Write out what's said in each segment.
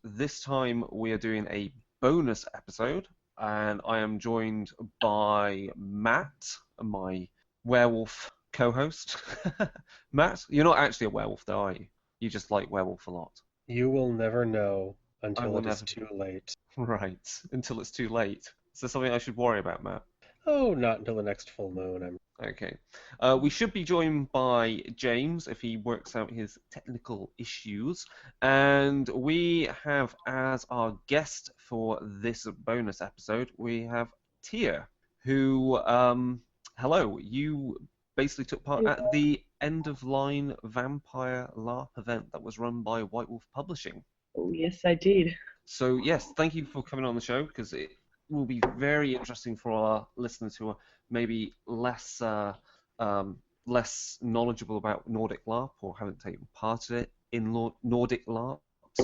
This time we are doing a bonus episode, and I am joined by Matt, my werewolf co-host. Matt, you're not actually a werewolf though, are you? You just like werewolf a lot. You will never know I until will it is never- too late. Right, until it's too late. Is there something I should worry about, Matt? Oh, not until the next full moon. Okay. We should be joined by James if he works out his technical issues. And we have as our guest for this bonus episode, we have Tia, who, hello, you basically took part at the End of Line Vampire LARP event that was run by White Wolf Publishing. Oh, yes, I did. So, yes, thank you for coming on the show, because it will be very interesting for our listeners who are maybe less knowledgeable about Nordic LARP or haven't taken part in Nordic LARPs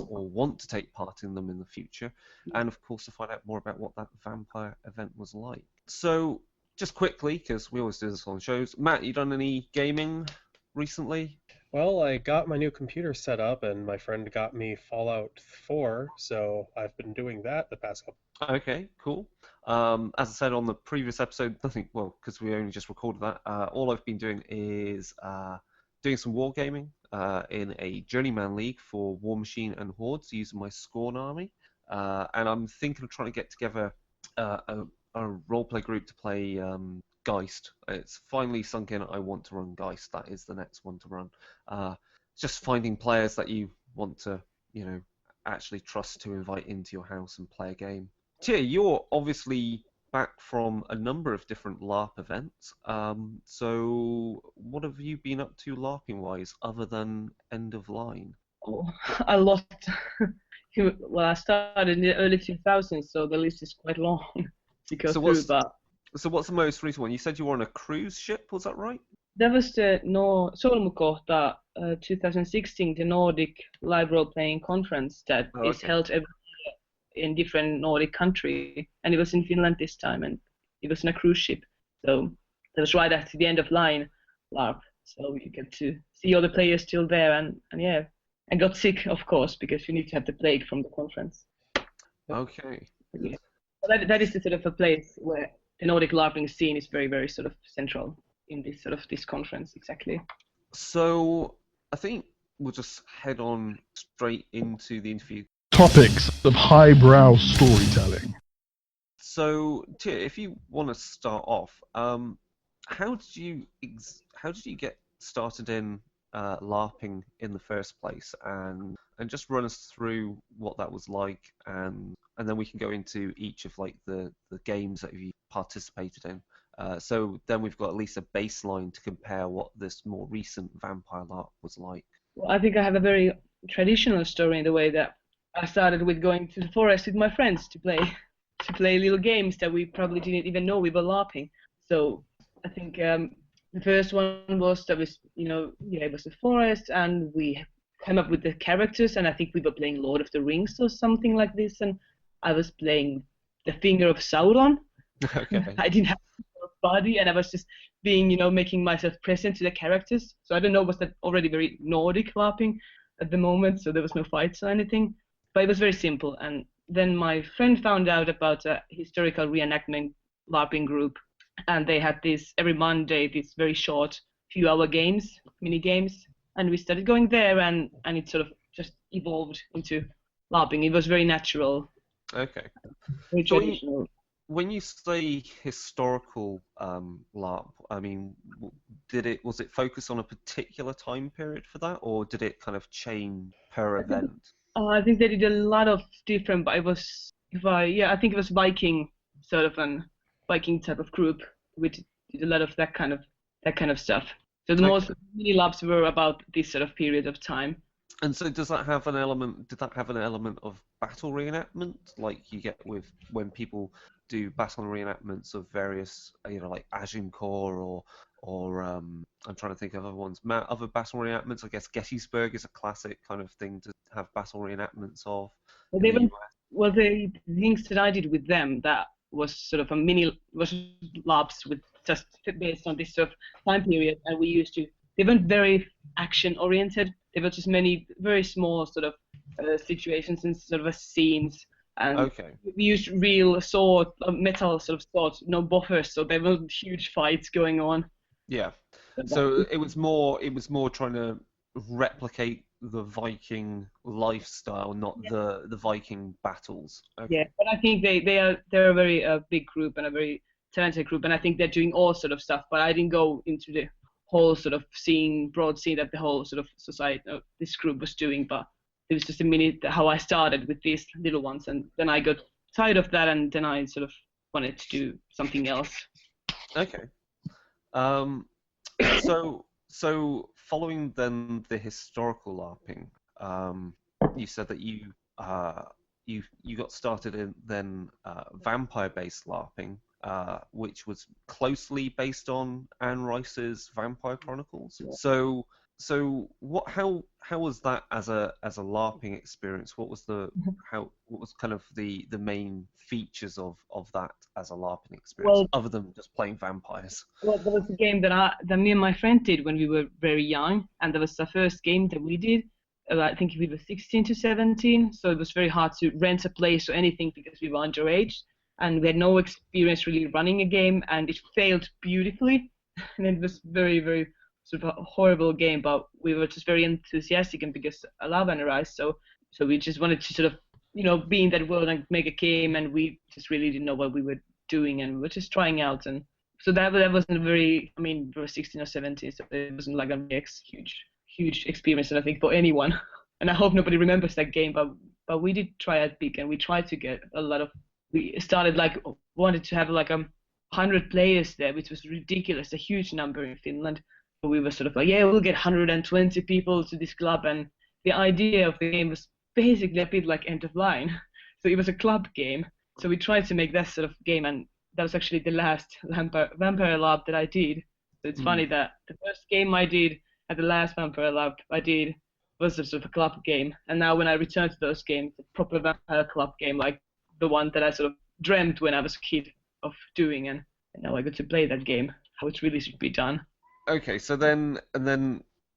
or want to take part in them in the future, and of course to find out more about what that vampire event was like. So, just quickly, because we always do this on shows, Matt, you done any gaming recently? Well, I got my new computer set up, and my friend got me Fallout 4, so I've been doing that the past couple. Okay, cool. As I said on the previous episode, nothing, well, because we only just recorded that, all I've been doing is doing some wargaming in a Journeyman League for War Machine and Hordes using my Scorn army. And I'm thinking of trying to get together a roleplay group to play Geist. It's finally sunk in. I want to run Geist. That is the next one to run. Just finding players that you want to, actually trust to invite into your house and play a game. Tia, you're obviously back from a number of different LARP events. So what have you been up to LARPing-wise, other than End of Line? Oh, a lot. Well, I started in the early 2000s, so the list is quite long to go through. But so what's the most recent one? You said you were on a cruise ship, was that right? that was the Solmukohta 2016, the Nordic live role-playing conference that is held every year in different Nordic country, and it was in Finland this time, and it was on a cruise ship. So that was right after the End of Line LARP. So you get to see all the players still there, and yeah, and got sick, of course, because you need to have the plague from the conference. Okay. Yeah. Well, that is the sort of a place where the Nordic LARPing scene is very, very sort of central in this sort of this conference, exactly. So I think we'll just head on straight into the interview. Topics of highbrow storytelling. So Tia, if you want to start off, how did you get started in LARPing in the first place, and just run us through what that was like, and then we can go into each of like the games that you participated in. So then we've got at least a baseline to compare what this more recent Vampire LARP was like. Well, I think I have a very traditional story in the way that I started with going to the forest with my friends to play little games that we probably didn't even know we were LARPing. So I think the first one was it was the forest, and we came up with the characters, and I think we were playing Lord of the Rings or something like this, and I was playing the Finger of Sauron. Okay. I didn't have a body, and I was just being, making myself present to the characters. So I don't know, was that already very Nordic LARPing at the moment, so there was no fights or anything. But it was very simple. And then my friend found out about a historical reenactment LARPing group, and they had this every Monday, these very short few-hour games, mini games, and we started going there, and it sort of just evolved into LARPing. It was very natural. Okay. Very traditional. When you say historical LARP, I mean, was it focused on a particular time period for that, or did it kind of change per event? I think they did a lot of different, but I think it was Viking, sort of an Viking type of group, which did a lot of that kind of stuff. So the most mini LARPs were about this sort of period of time. And so does that have an element? Did that have an element of battle reenactment, like you get with when people do battle reenactments of various, like Agincourt or I'm trying to think of other ones. Other battle reenactments, I guess Gettysburg is a classic kind of thing to have battle reenactments of Well, in the US. well, the things that I did with them, that was sort of was LARPs with just based on this sort of time period, and they weren't very action oriented. They were just many very small sort of situations and sort of scenes, and Okay. we used real metal sort of swords, no buffers, so there weren't huge fights going on. Yeah. So it was more trying to replicate the Viking lifestyle, not the Viking battles. Okay. Yeah, but I think they're a very big group and a very talented group, and I think they're doing all sort of stuff. But I didn't go into the whole sort of broad scene that the whole sort of society, this group was doing. But it was just a minute how I started with these little ones, and then I got tired of that, and then I sort of wanted to do something else. Okay. So following then the historical LARPing, you said that you got started in then vampire-based LARPing, which was closely based on Anne Rice's Vampire Chronicles. Yeah. So how was that as a LARPing experience? What was kind of the main features of that as a LARPing experience, other than just playing vampires? Well, there was a game that me and my friend did when we were very young, and that was the first game that we did. I think we were 16 to 17, so it was very hard to rent a place or anything because we were underage, and we had no experience really running a game, and it failed beautifully, and it was very, very sort of a horrible game, but we were just very enthusiastic, and because I love Anne Rice, so we just wanted to sort of be in that world and make a game, and we just really didn't know what we were doing, and we were just trying out, and so that wasn't we were 16 or 17, so it wasn't like a huge experience, and I think for anyone, and I hope nobody remembers that game, but we did try it big, and we tried to get we started wanted to have 100 players there, which was ridiculous, a huge number in Finland. We were sort of like, yeah, we'll get 120 people to this club, and the idea of the game was basically a bit like End of Line. So it was a club game. So we tried to make that sort of game, and that was actually the last Vampire LARP that I did. So it's funny that the first game I did and the last Vampire LARP I did was a sort of a club game. And now when I return to those games, a proper Vampire club game, like the one that I sort of dreamt when I was a kid of doing, and now I get to play that game, how it really should be done. Okay, so then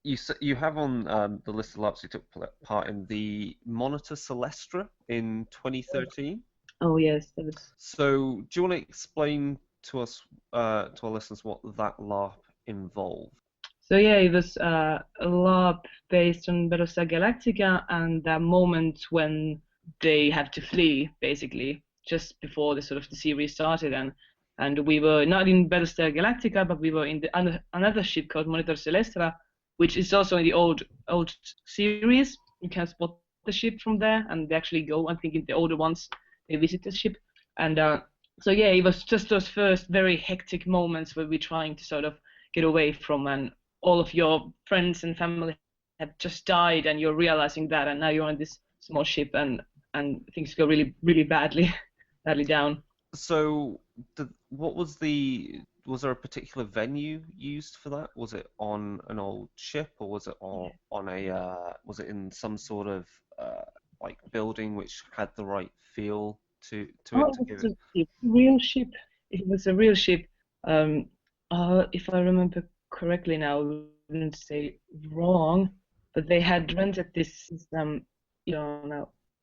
you have on the list of LARPs you took part in the Monitor Celestra in 2013. Oh yes, that was. So do you want to explain to us, to our listeners, what that LARP involved? So yeah, it was a LARP based on Battlestar Galactica, and that moment when they have to flee, basically, just before the series started, and we were not in Battlestar Galactica, but we were in another ship called Monitor Celestra, which is also in the old series. You can spot the ship from there, and they actually go, I think in the older ones, they visit the ship. And so yeah, it was just those first very hectic moments where we're trying to sort of get away from, and all of your friends and family have just died, and you're realizing that, and now you're on this small ship, and things go really, really badly down. So, was there a particular venue used for that? Was it on an old ship, or was it on was it in some sort of building which had the right feel to it to give it? A real ship. It was a real ship. If I remember correctly now, I wouldn't say wrong, but they had rented this now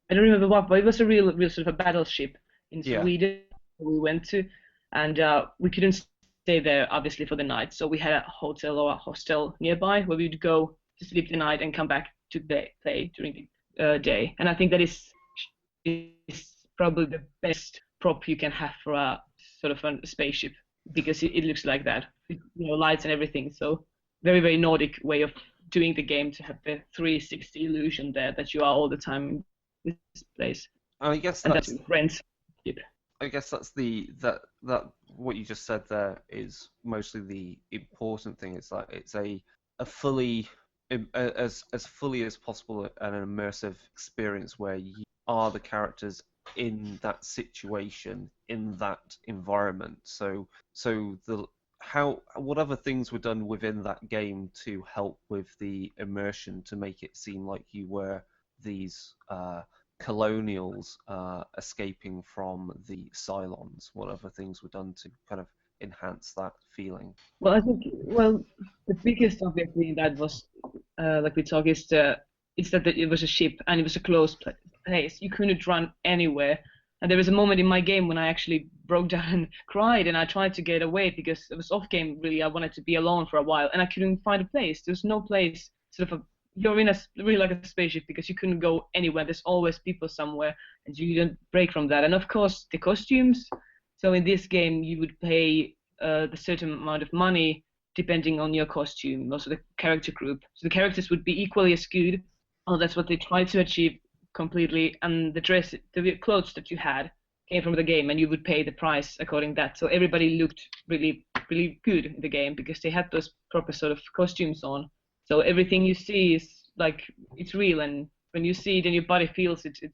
I don't remember what, but it was a real sort of a battleship in Sweden. We went to, and we couldn't stay there obviously for the night, so we had a hotel or a hostel nearby where we'd go to sleep the night and come back to play during the day. And I think that is probably the best prop you can have for a sort of a spaceship, because it looks like that, lights and everything. So very, very Nordic way of doing the game, to have the 360 illusion there that you are all the time in this place. I guess that's rent. I guess that's that what you just said there is mostly the important thing. It's like it's a fully as fully as possible an immersive experience where you are the characters in that situation, in that environment. So what other things were done within that game to help with the immersion to make it seem like you were these colonials escaping from the Cylons? What other things were done to kind of enhance that feeling? Well, I think the biggest obviously that was like we talked is that it was a ship and it was a closed place. You couldn't run anywhere. And there was a moment in my game when I actually broke down and cried, and I tried to get away because it was off game. Really, I wanted to be alone for a while, and I couldn't find a place. There was no place. You're in a really like a spaceship because you couldn't go anywhere. There's always people somewhere, and you don't break from that. And of course, the costumes. So in this game, you would pay the certain amount of money depending on your costume, also the character group. So the characters would be equally as good. Oh, that's what they tried to achieve completely. And the clothes that you had came from the game, and you would pay the price according to that. So everybody looked really, really good in the game because they had those proper sort of costumes on. So everything you see is like it's real, and when you see it and your body feels it, it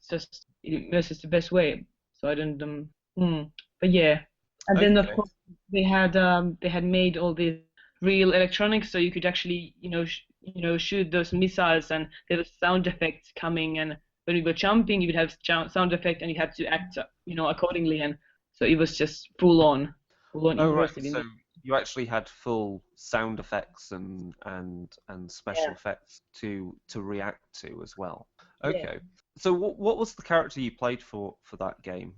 immerses the best way. So I don't. But yeah, and then of course they had made all these real electronics, so you could actually shoot those missiles, and there was sound effects coming, and when we were jumping, you would have sound effect, and you had to act accordingly, and so it was just full on Oh right, immersive. so you actually had full sound effects and special effects to react to as well. Okay, Yeah. so what was the character you played for that game?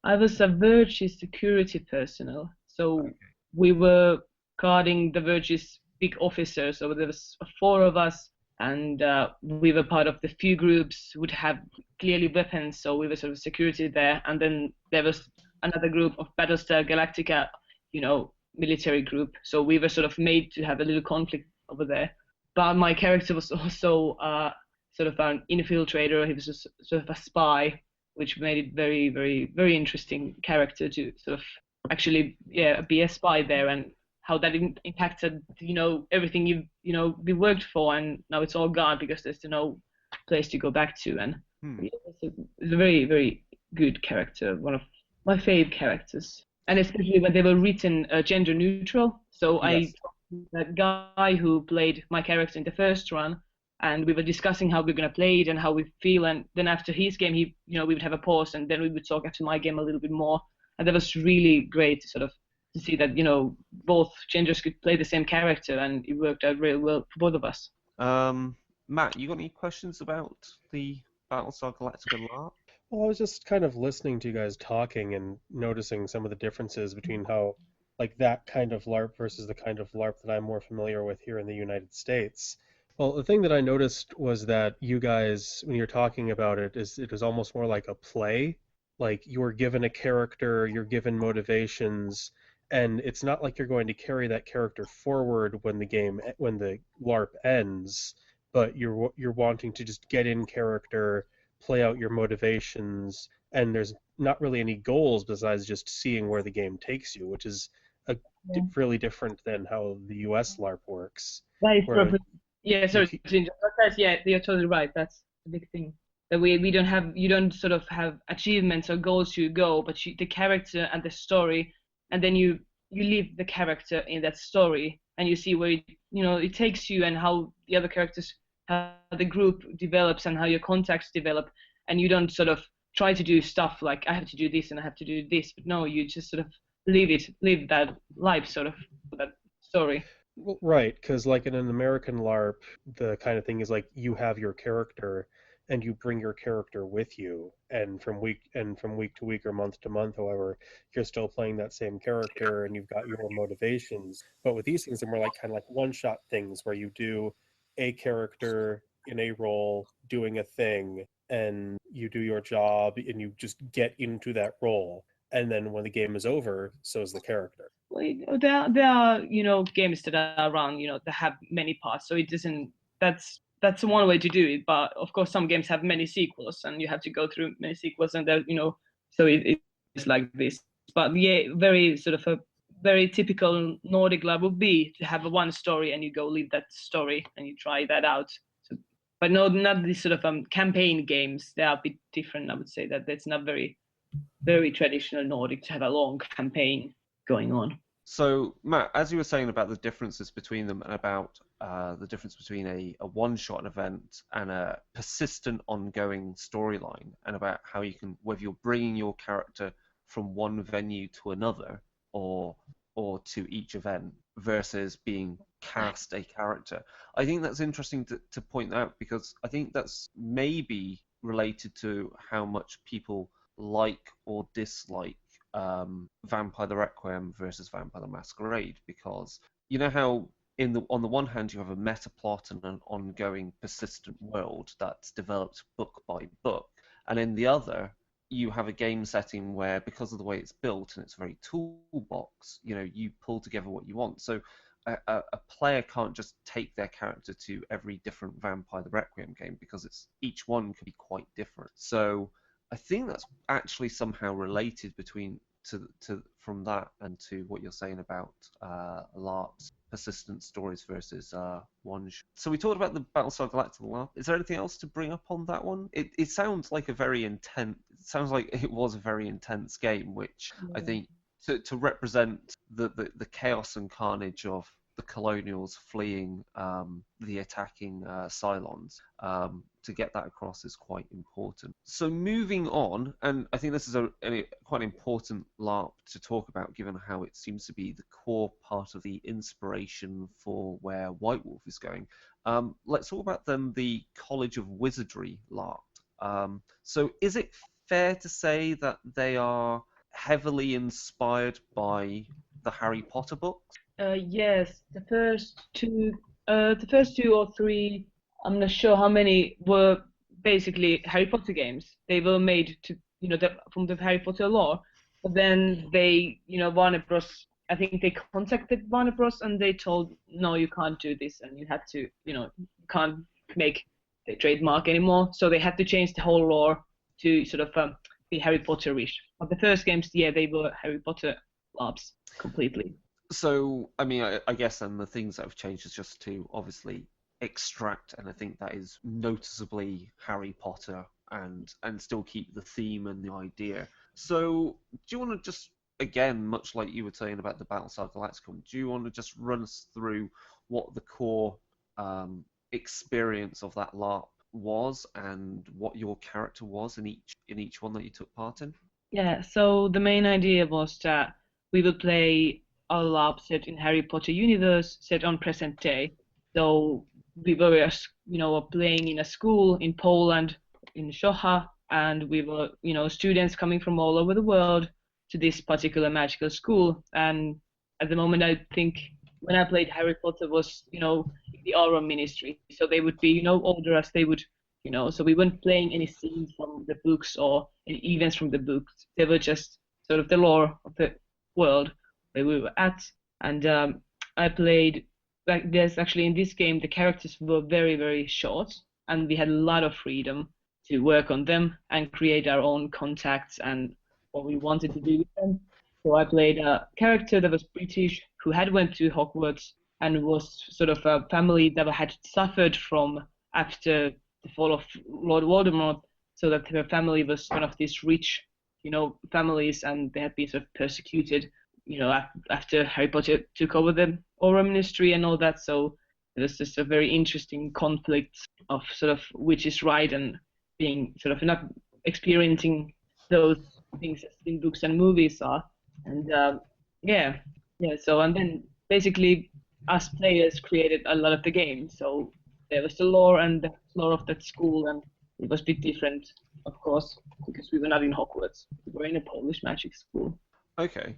I was a Verge's security personnel, so Okay. we were guarding the Verge's big officer. So there was 4 of us, and we were part of the few groups would have clearly weapons, so we were sort of security there. And then there was another group of Battlestar Galactica, military group. So we were sort of made to have a little conflict over there. But my character was also sort of an infiltrator. He was just sort of a spy, which made it very, very, very interesting character to sort of actually, be a spy there, and how that impacted, everything we worked for, and now it's all gone because there's no place to go back to. And it's a very, very good character, one of my favorite characters, and especially when they were written gender neutral. So Yes. that guy who played my character in the first run, and we were discussing how we're going to play it and how we feel, and then after his game we would have a pause, and then we would talk after my game a little bit more, and that was really great to see that both genders could play the same character, and it worked out really well for both of us. Matt, you got any questions about the Battlestar Galactica LARP? Well, I was just kind of listening to you guys talking and noticing some of the differences between how, like, that kind of LARP versus the kind of LARP that I'm more familiar with here in the United States. Well, the thing that I noticed was that you guys, when you're talking about it, it was almost more like a play. Like, you were given a character, you're given motivations, and it's not like you're going to carry that character forward when the LARP ends, but you're wanting to just get in character, play out your motivations, and there's not really any goals besides just seeing where the game takes you, which is really different than how the US LARP works. That is probably, sorry, you're totally right. That's the big thing. That you don't sort of have achievements or goals to go, but the character and the story, and then you leave the character in that story, and you see where it takes you, and how the other characters, how the group develops, and how your contacts develop, and you don't sort of try to do stuff like I have to do this and I have to do this, but no, you just sort of live that life, sort of that story. Well, right, because like in an American LARP, the kind of thing is like you have your character and you bring your character with you, and from week to week or month to month, however, you're still playing that same character and you've got your motivations. But with these things, they're more like kind of like one-shot things where you do a character in a role doing a thing, and you do your job and you just get into that role. And then when the game is over, so is the character. Well, there are games that are run that have many parts, so it doesn't. That's one way to do it, but of course some games have many sequels, and you have to go through many sequels, and so it's like this. But yeah, very sort of a very typical Nordic LARP would be to have one story and you go live that story and you try that out. So But no, not these sort of campaign games. They are a bit different. I would say that it's not very traditional Nordic to have a long campaign going on. So, Matt, as you were saying about the differences between them and about the difference between a one-shot event and a persistent ongoing storyline, and about how you can, whether you're bringing your character from one venue to another or to each event versus being cast a character. I think that's interesting to point out, because I think that's maybe related to how much people like or dislike Vampire the Requiem versus Vampire the Masquerade, because you know how on the one hand you have a meta plot and an ongoing persistent world that's developed book by book, and in the other you have a game setting where, because of the way it's built and it's very toolbox, you pull together what you want. So a player can't just take their character to every different Vampire the Requiem game, because each one could be quite different. So I think that's actually somehow related from that and to what you're saying about LARPs, persistent stories versus one. So we talked about the Battlestar Galactica LARP. Is there anything else to bring up on that one? It sounds like it sounds like it was a very intense game, which I think to represent the chaos and carnage of the Colonials fleeing the attacking Cylons. To get that across is quite important. So moving on, and I think this is quite an important LARP to talk about, given how it seems to be the core part of the inspiration for where White Wolf is going. Let's talk about the College of Wizardry LARP. So is it fair to say that they are heavily inspired by the Harry Potter books? Yes, the first two or three, I'm not sure how many, were basically Harry Potter games. They were made to, from the Harry Potter lore. But then they, Warner Bros. I think they contacted Warner Bros. And they told, no, you can't do this, and you have to, you can't make the trademark anymore. So they had to change the whole lore to sort of be Harry Potter-ish. But the first games, yeah, they were Harry Potter LARPs completely. So, I mean, I guess then the things that have changed is just to obviously extract, and I think that is noticeably Harry Potter, and still keep the theme and the idea. So, do you want to just, again, much like you were saying about the Battlestar Galactica, do you want to just run us through what the core experience of that LARP was, and what your character was in each one that you took part in? Yeah, so the main idea was that we would play a LARP set in Harry Potter universe, set on present day. So we were, playing in a school in Poland, in Socha, and we were, students coming from all over the world to this particular magical school. And at the moment, I think when I played Harry Potter was, the Aura Ministry. So they would be, older as they would, so we weren't playing any scenes from the books or any events from the books. They were just sort of the lore of the world where we were at. And I played, like, there's actually in this game, the characters were very, very short, and we had a lot of freedom to work on them and create our own contacts and what we wanted to do with them. So I played a character that was British, who had went to Hogwarts and was sort of a family that had suffered from after the fall of Lord Voldemort, so that her family was one of these rich, families, and they had been sort of persecuted, after Harry Potter took over the Aura Ministry and all that. So it was just a very interesting conflict of sort of which is right, and being sort of not experiencing those things as in books and movies are. And so, and then basically us players created a lot of the game. So there was the lore and the lore of that school, and it was a bit different, of course, because we were not in Hogwarts. We were in a Polish magic school. Okay.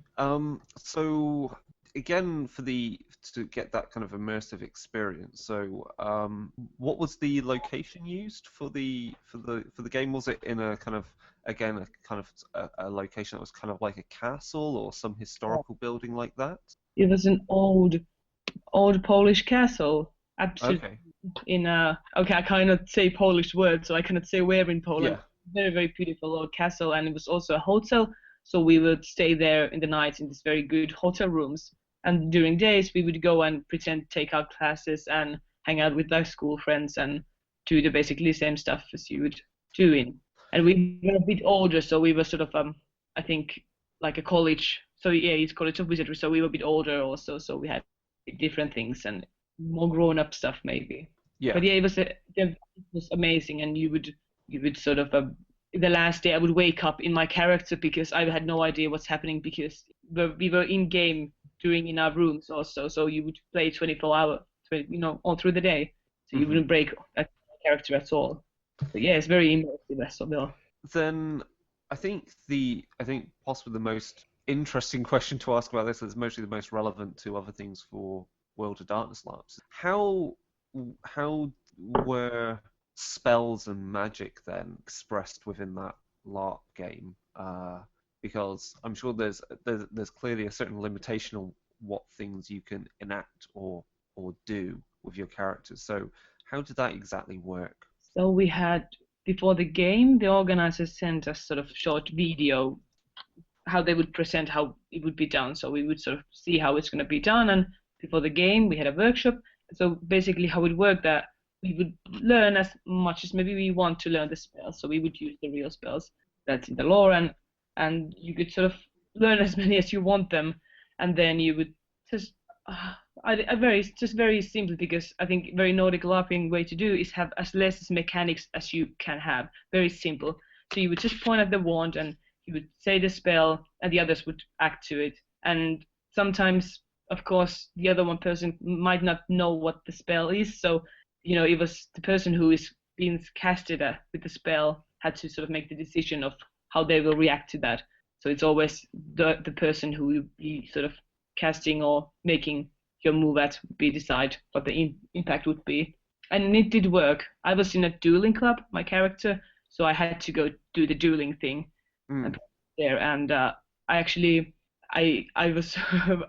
So again, to get that kind of immersive experience. So, what was the location used for the game? Was it in a kind of a location that was kind of like a castle or some historical building like that? It was an old Polish castle. Absolutely. Okay. I cannot say Polish words, so I cannot say where in Poland. Yeah. Very, very beautiful old castle, and it was also a hotel. So we would stay there in the nights in these very good hotel rooms. And during days, we would go and pretend to take our classes and hang out with our school friends and do the basically same stuff as you would do in. And we were a bit older, so we were sort of I think like a college. So yeah, it's College of Wizardry. So we were a bit older also, so we had different things and more grown-up stuff maybe. Yeah. But yeah, it was amazing, and you would sort of the last day I would wake up in my character because I had no idea what's happening because we were in game during in our rooms also, so you would play 24 hours, all through the day, so you wouldn't break that character at all. But yeah, it's very immersive as well. Then I think possibly the most interesting question to ask about this is mostly the most relevant to other things for World of Darkness LARPs. How were spells and magic then expressed within that LARP game? Because I'm sure there's clearly a certain limitation on what things you can enact or do with your characters. So how did that exactly work? So we had, before the game, the organizers sent us sort of short video, how they would present how it would be done. So we would sort of see how it's going to be done. And before the game, we had a workshop. So basically how it worked that we would learn as much as maybe we want to learn the spells. So we would use the real spells that's in the lore, and you could sort of learn as many as you want them. And then you would just very simple, because I think very Nordic LARPing way to do is have as less mechanics as you can have. Very simple. So you would just point at the wand and you would say the spell and the others would act to it. And sometimes, of course, the other one person might not know what the spell is. So, it was the person who is being casted with the spell had to sort of make the decision of how they will react to that. So it's always the person who will be sort of casting or making your move at decide what the impact would be. And it did work. I was in a dueling club, my character, so I had to go do the dueling thing there. And I was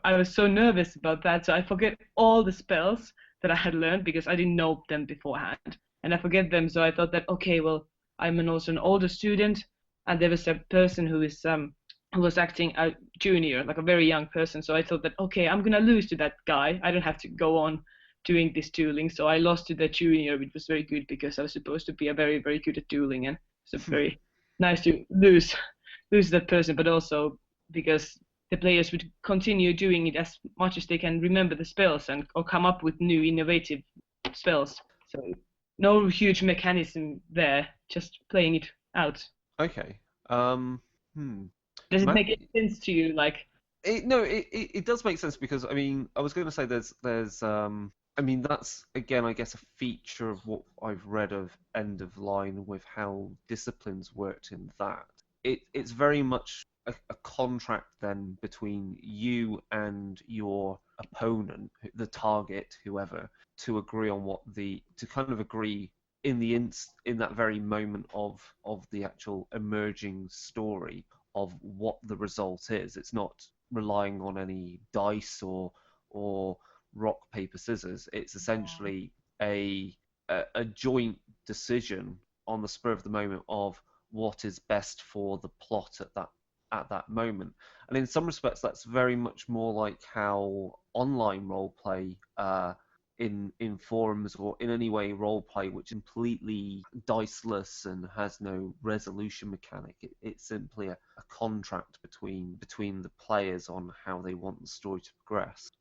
I was so nervous about that, so I forget all the spells that I had learned because I didn't know them beforehand, and I forget them. So I thought that, okay, well, I'm also an older student, and there was a person who was acting a junior, like a very young person. So I thought that, okay, I'm gonna lose to that guy. I don't have to go on doing this dueling. So I lost to the junior, which was very good because I was supposed to be a very, very good at dueling, and it's very nice to lose that person, but also because the players would continue doing it as much as they can remember the spells or come up with new innovative spells. So no huge mechanism there, just playing it out. Okay. Does it make any sense to you? It does make sense because I was going to say there's that's again I guess a feature of what I've read of End of Line with how disciplines worked in that. It's very much a contract then between you and your opponent, the target, whoever, to agree on agree in that very moment of the actual emerging story of what the result is. It's not relying on any dice or rock paper scissors. It's essentially a joint decision on the spur of the moment of what is best for the plot at that moment. And in some respects, that's very much more like how online roleplay in forums or in any way roleplay, which is completely diceless and has no resolution mechanic. It's simply a contract between the players on how they want the story to progress.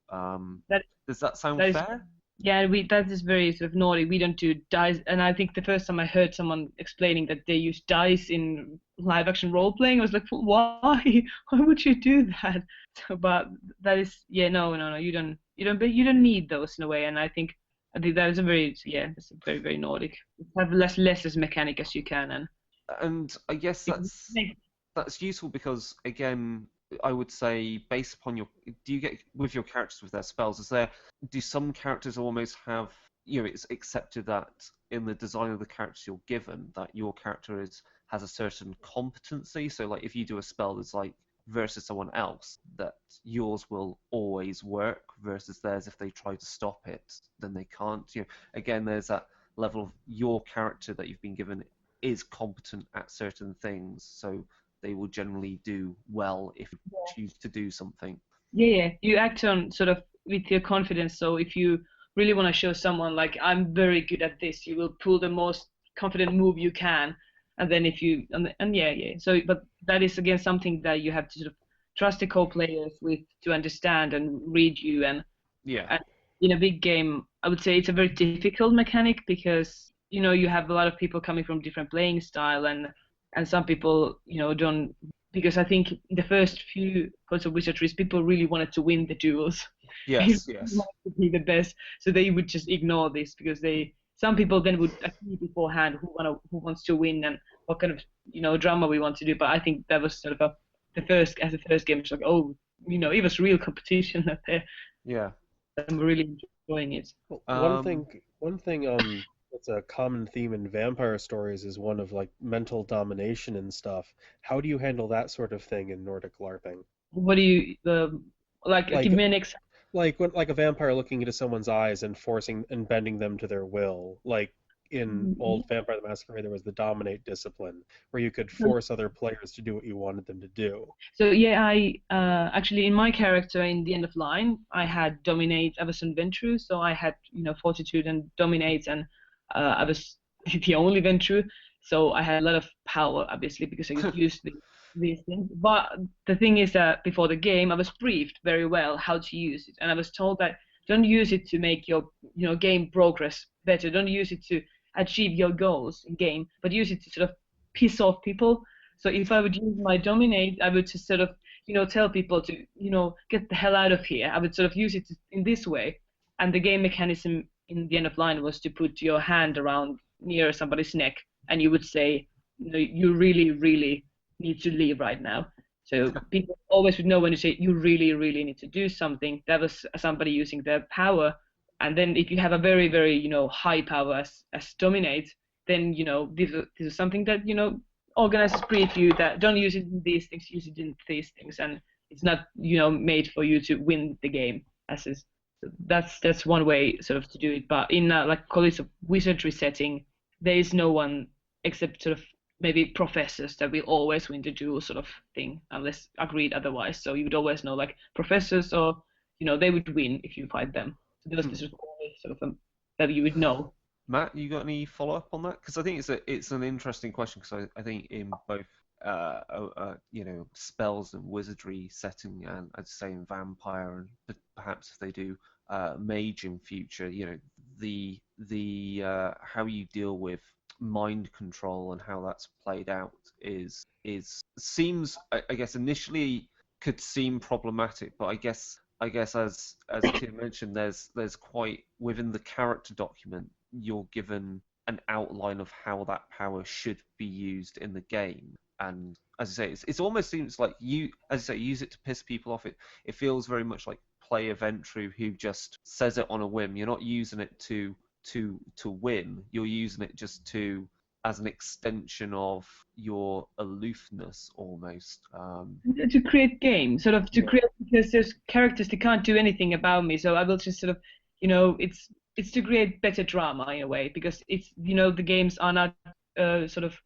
Does that sound fair? Yeah, that is very sort of Nordic. We don't do dice, and I think the first time I heard someone explaining that they use dice in live action role playing, I was like, why? Why would you do that? So, but that is, no, you don't need those in a way, and I think that is it's very, very Nordic. Have less as mechanic as you can, and I guess that's useful because again, I would say based upon do you get with your characters with their spells, do some characters almost have, it's accepted that in the design of the characters you're given that your character has a certain competency, so like if you do a spell that's like versus someone else, that yours will always work versus theirs, if they try to stop it then they can't. Again, there's that level of your character that you've been given is competent at certain things, so they will generally do well if you choose to do something. Yeah, you act on sort of with your confidence. So if you really want to show someone like I'm very good at this, you will pull the most confident move you can, and then if you and yeah. So, but that is again something that you have to sort of trust the co-players with to understand and read you, and Yeah. in a big game, I would say it's a very difficult mechanic because you have a lot of people coming from different playing style, and some people don't, because I think in the first few Codes of Wizardries people really wanted to win the duels. They Yes. really Yes. wanted to be the best, so they would just ignore this because some people then would agree beforehand who wants to win and what kind of drama we want to do. But I think that was sort of the first game. It's like, oh, it was real competition out there. Yeah. I'm really enjoying it. Well, Um, one thing that's a common theme in vampire stories is one of like mental domination and stuff. How do you handle that sort of thing in Nordic LARPing? What do you like? Like Give me an example. like a vampire looking into someone's eyes and forcing and bending them to their will. Like in old Vampire the Masquerade, there was the dominate discipline, where you could force other players to do what you wanted them to do. So yeah, I actually in my character in the end of line, I had dominate. I was an Ventru, so I had fortitude and dominate, and I was the only Ventru, so I had a lot of power, obviously, because I could use these things. But the thing is that before the game, I was briefed very well how to use it, and I was told that don't use it to make your game progress better. Don't use it to achieve your goals in game, but use it to sort of piss off people. So if I would use my dominate, I would just sort of tell people to get the hell out of here. I would sort of use it in this way, and the game mechanism in the end of line was to put your hand around near somebody's neck, and you would say, you really, really need to leave right now. So people always would know when you say you really, really need to do something. That was somebody using their power. And then if you have a very, very high power as dominate, then this is something that organizers brief you that don't use it in these things, use it in these things, and it's not made for you to win the game as is. So that's one way sort of to do it. But in like College of Wizardry setting, there is no one except sort of maybe professors that will always win the duel sort of thing unless agreed otherwise. So you would always know like professors or they would win if you fight them. So those sort of always sort of that you would know. Matt, you got any follow up on that? Because I think it's an interesting question. Because I think in both spells and wizardry setting, and I'd say in vampire, and perhaps if they do mage in future, the how you deal with mind control and how that's played out seems I guess initially could seem problematic, but I guess as Tim mentioned, there's quite within the character document you're given an outline of how that power should be used in the game. And as I say, it almost seems like you use it to piss people off. It feels very much like play a Ventru who just says it on a whim. You're not using it to win. You're using it just as an extension of your aloofness almost. To create game, sort of to create, because there's characters that can't do anything about me, so I will just sort of, it's to create better drama in a way, because it's, the games are not sort of,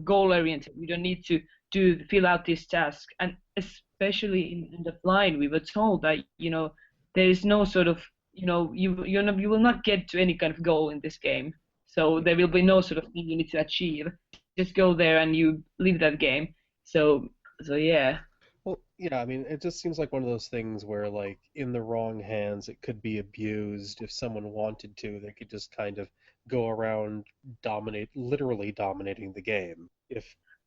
goal oriented. You don't need to fill out this task, and especially in the line, we were told that, there is no sort of, you will not get to any kind of goal in this game. So there will be no sort of thing you need to achieve. Just go there and you leave that game. So yeah. Well, yeah, I mean, it just seems like one of those things where, like, in the wrong hands, it could be abused. If someone wanted to, they could just kind of go around literally dominating the game.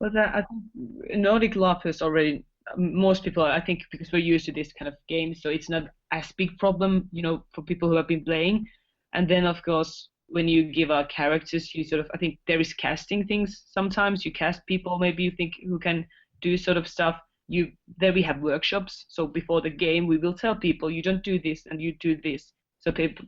Well, I think Nordic LARPers already, most people, I think, because we're used to this kind of game, so it's not as big problem, for people who have been playing. And then, of course, when you give out characters, you sort of, I think there is casting things. Sometimes you cast people, maybe you think who can do sort of stuff. There we have workshops. So before the game, we will tell people you don't do this and you do this. So people,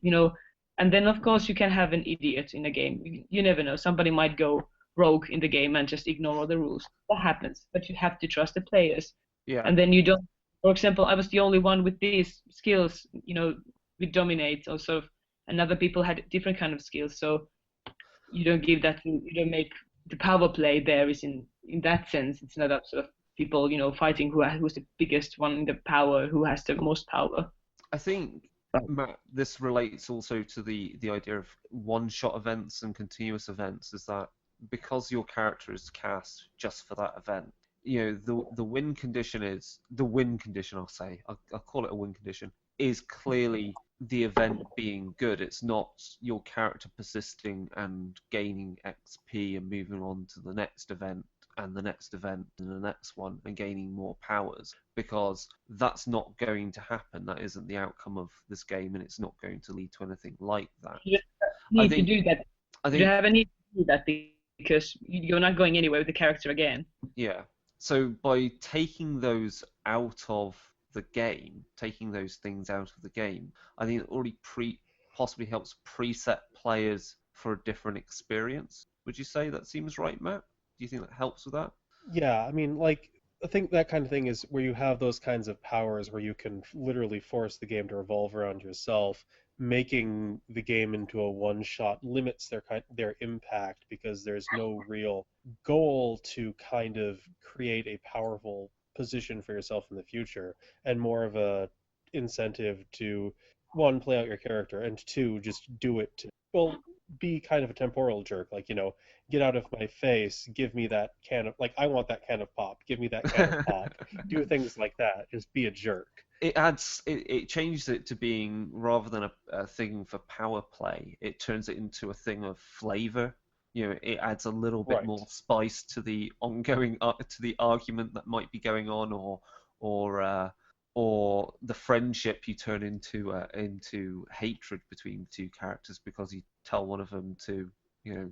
and then of course you can have an idiot in a game. You never know. Somebody might go rogue in the game and just ignore all the rules. That happens, but you have to trust the players. Yeah. And then you don't. For example, I was the only one with these skills, with dominate or sort of. And other people had different kind of skills, so you don't make the power play there is in that sense. It's not up sort of people fighting who's the biggest one in the power, who has the most power. I think Matt, this relates also to the idea of one-shot events and continuous events. Is that because your character is cast just for that event, the win condition is the win condition. I'll call it a win condition. Is clearly the event being good. It's not your character persisting and gaining XP and moving on to the next event and the next event and the next one and gaining more powers, because that's not going to happen. That isn't the outcome of this game, and it's not going to lead to anything like that. You need to do that. I think You have a need to do that because you're not going anywhere with the character again. Yeah. So by taking those out of the game, taking those things out of the game, I think it already possibly helps preset players for a different experience. Would you say that seems right, Matt? Do you think that helps with that? Yeah, I mean, like, I think that kind of thing is where you have those kinds of powers where you can literally force the game to revolve around yourself. Making the game into a one-shot limits their impact because there's no real goal to kind of create a powerful position for yourself in the future, and more of a incentive to, one, play out your character, and two, just do it to, well, be kind of a temporal jerk, like, get out of my face, give me that can of, like, I want that can of pop, give me that can of pop, do things like that, just be a jerk. It changes it to being, rather than a thing for power play, it turns it into a thing of flavor. It adds a little bit more spice to the ongoing to the argument that might be going on, or the friendship you turn into hatred between two characters because you tell one of them to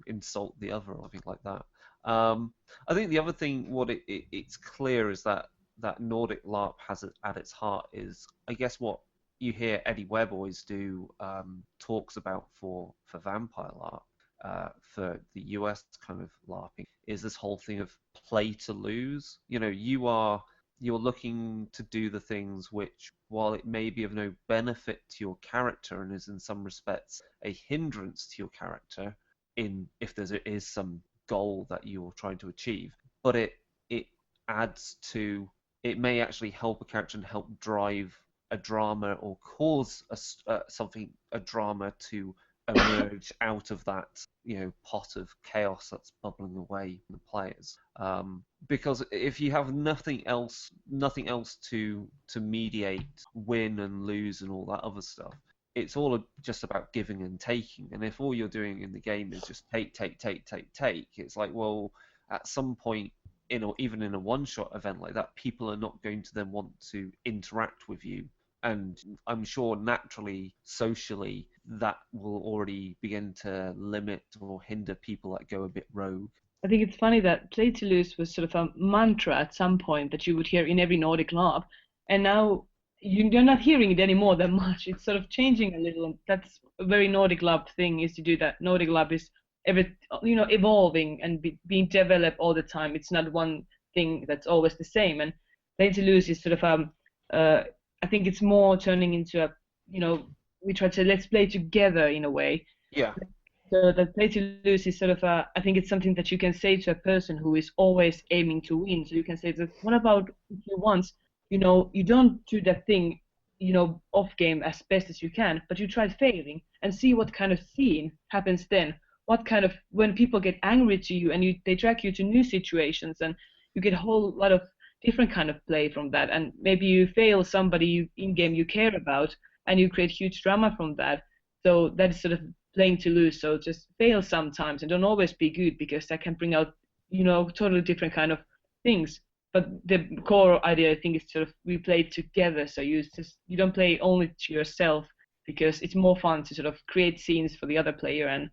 insult the other or something like that. I think the other thing, it's clear is that Nordic LARP has at its heart is, I guess, what you hear Eddie Webb always do talks about for Vampire LARP, for the US kind of LARPing, is this whole thing of play to lose. You're looking to do the things which, while it may be of no benefit to your character and is in some respects a hindrance to your character, if there is some goal that you're trying to achieve, but it adds to, it may actually help a character and help drive a drama or cause a drama to emerge out of that pot of chaos that's bubbling away in the players. Because if you have nothing else to mediate win and lose and all that other stuff, it's all just about giving and taking. And if all you're doing in the game is just take, it's like, well, at some point, even in a one-shot event like that, people are not going to then want to interact with you. And I'm sure naturally, socially, that will already begin to limit or hinder people that go a bit rogue. I think it's funny that play to lose was sort of a mantra at some point that you would hear in every Nordic LARP, and now you're not hearing it anymore that much. It's sort of changing a little, and that's a very Nordic LARP thing, is to do that. Nordic LARP is evolving and being developed all the time. It's not one thing that's always the same. And play to lose is sort of I think it's more turning into a, we try to let's play together in a way. Yeah. So that play to lose is sort of I think it's something that you can say to a person who is always aiming to win. So you can say that, what about if you once, you don't do that thing, off game as best as you can, but you try failing and see what kind of scene happens then. What kind of, when people get angry to you and they drag you to new situations, and you get a whole lot of different kind of play from that, and maybe you fail somebody in game you care about and you create huge drama from that. So that is sort of playing to lose. So just fail sometimes and don't always be good, because that can bring out totally different kind of things. But the core idea, I think, is sort of we play together. So you don't play only to yourself, because it's more fun to sort of create scenes for the other player. And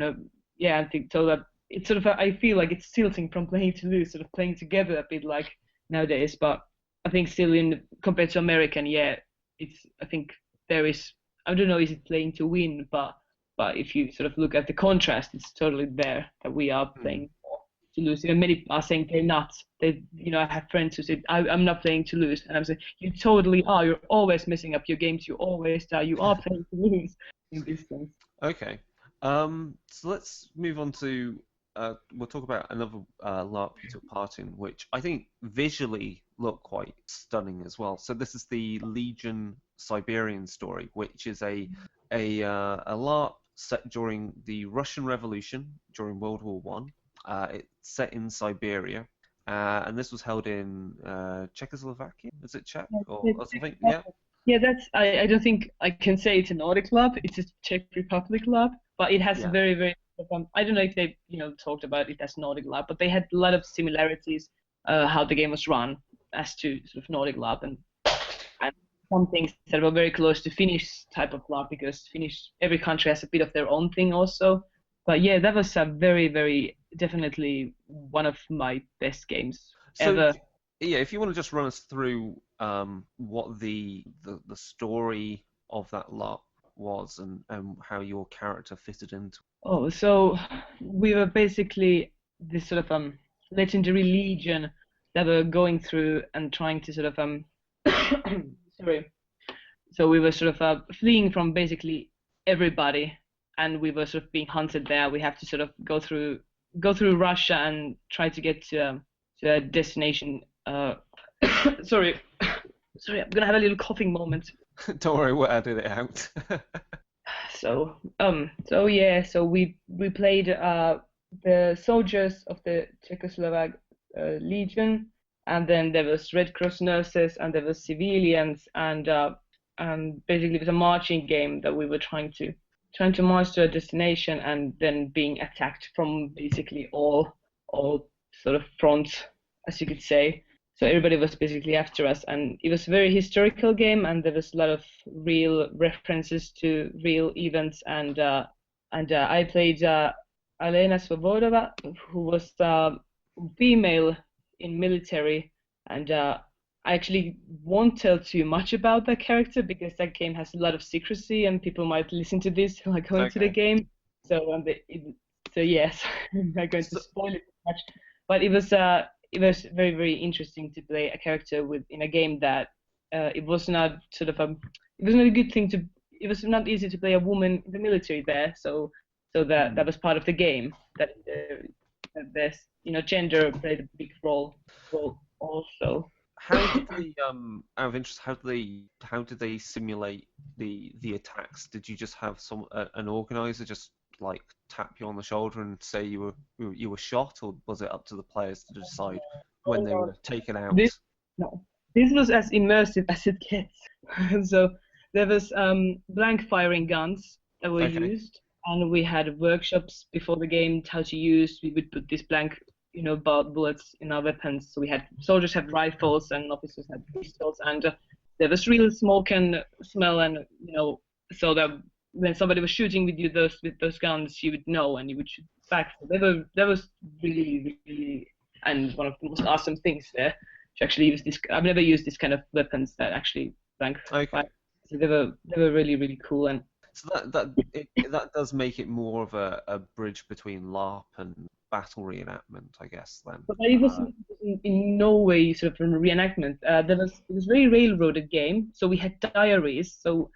I think so that it's sort of I feel like it's tilting from playing to lose, sort of playing together a bit like nowadays. But I think still compared to American, it's, I think there is, I don't know, is it playing to win, but if you sort of look at the contrast, it's totally there that we are playing to lose. Many are saying they're not. I have friends who say, I'm not playing to lose, and I'm saying, you totally are. You're always messing up your games. You always die. You are playing to lose in this sense. Okay. So let's move on to we'll talk about another LARP you took part in, which I think visually looked quite stunning as well. So this is the Legion Siberian Story, which is a LARP set during the Russian Revolution during World War One. It's set in Siberia, and this was held in Czechoslovakia. Is it Czech or something? Yeah. Yeah, that's. I don't think I can say it's a Nordic LARP. It's a Czech Republic LARP, but it has Yeah. very, very. I don't know if they, talked about it as Nordic LARP, but they had a lot of similarities. How the game was run as to sort of Nordic LARP, and some things that were very close to Finnish type of LARP, because Finnish, every country has a bit of their own thing also. But yeah, that was a very, very definitely one of my best games ever. Yeah, if you want to just run us through what the story of that LARP was and how your character fitted into. Oh, so we were basically this sort of legendary legion that were going through and trying to sort of sorry. So we were sort of fleeing from basically everybody, and we were sort of being hunted there. We have to sort of go through Russia and try to get to a destination. Sorry, I'm gonna have a little coughing moment. Don't worry, we'll edit it out. So yeah, so we played the soldiers of the Czechoslovak Legion, and then there was Red Cross nurses, and there was civilians, and basically it was a marching game that we were trying to march to a destination, and then being attacked from basically all sort of fronts, as you could say. So everybody was basically after us, and it was a very historical game, and there was a lot of real references to real events, and I played Alena Svobodova, who was female in military, and I actually won't tell too much about that character because that game has a lot of secrecy, and people might listen to this who are going to the game. So so yes, I'm not going to spoil it too much, but it was very, very interesting to play a character in a game that it was not sort of it was not a good thing it was not easy to play a woman in the military there, so that was part of the game, that there's gender played a big role also. How did they out of interest, how did they simulate the attacks? Did you just have an organizer just like tap you on the shoulder and say you were shot, or was it up to the players to decide when they were taken out? This was as immersive as it gets. So there was blank firing guns that were used, and we had workshops before the game how to use. We would put these blank bullets in our weapons. So we had soldiers had rifles and officers had pistols, and there was real smoke and smell, and so that when somebody was shooting with you with those guns, you would know and you would shoot back. So that was really, really, and one of the most awesome things there to actually use this. I've never used this kind of weapons that actually blank fire. So they were really, really cool. And so that does make it more of a bridge between LARP and battle reenactment, I guess. Then. But it was in no way sort of a reenactment. It was very railroaded game. So we had diaries. So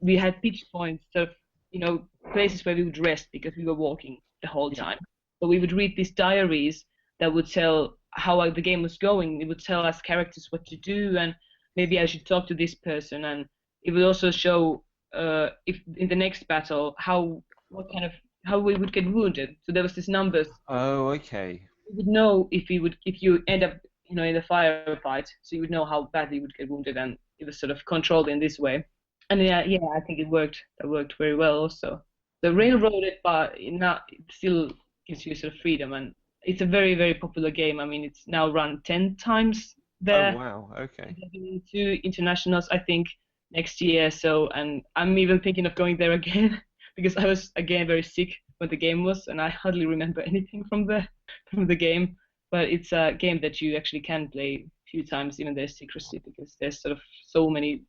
we had pitch points, sort of, places where we would rest because we were walking the whole time. So we would read these diaries that would tell how the game was going. It would tell us characters what to do, and maybe I should talk to this person. And it would also show if in the next battle how we would get wounded. So there was these numbers. Oh, okay. You would know if you end up in the firefight, so you would know how badly you would get wounded, and it was sort of controlled in this way. And yeah, I think it worked. That worked very well also. The railroaded, but it still gives you sort of freedom, and it's a very, very popular game. I mean, it's now run 10 times there. Oh wow, okay. They're doing 2 internationals, I think, next year. So, and I'm even thinking of going there again because I was again very sick when the game was, and I hardly remember anything from the game. But it's a game that you actually can play a few times, even there's secrecy, because there's sort of so many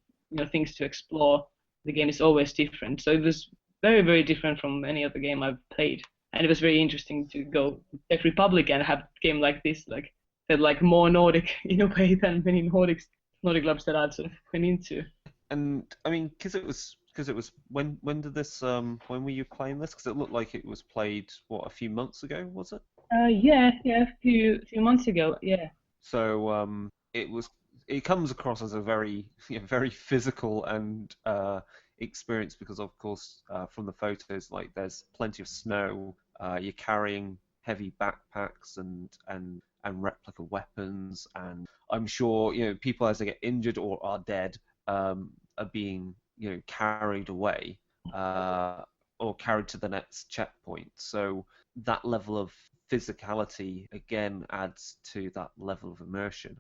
things to explore. The game is always different, so it was very, very different from any other game I've played, and it was very interesting to go to Czech Republic and have a game like this, like more Nordic in a way than many Nordic LARPs that I've sort of went into. And I mean, because it was when did this when were you playing this? Because it looked like it was played a few months ago, was it? Yeah, a few months ago, yeah. So it was. it comes across as a very very physical and experience because of course from the photos, like there's plenty of snow. You're carrying heavy backpacks and replica weapons, and I'm sure people as they get injured or are dead are being carried away or carried to the next checkpoint. So that level of physicality again adds to that level of immersion.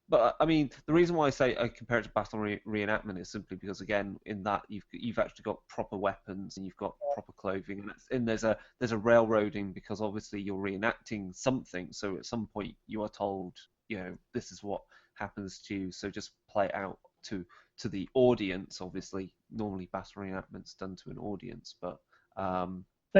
But I mean, the reason why I say I compare it to battle reenactment is simply because again, in that you've actually got proper weapons and you've got proper clothing, and there's a railroading because obviously you're reenacting something. So at some point you are told, this is what happens to you. So just play it out to the audience. Obviously, normally battle reenactment's done to an audience, but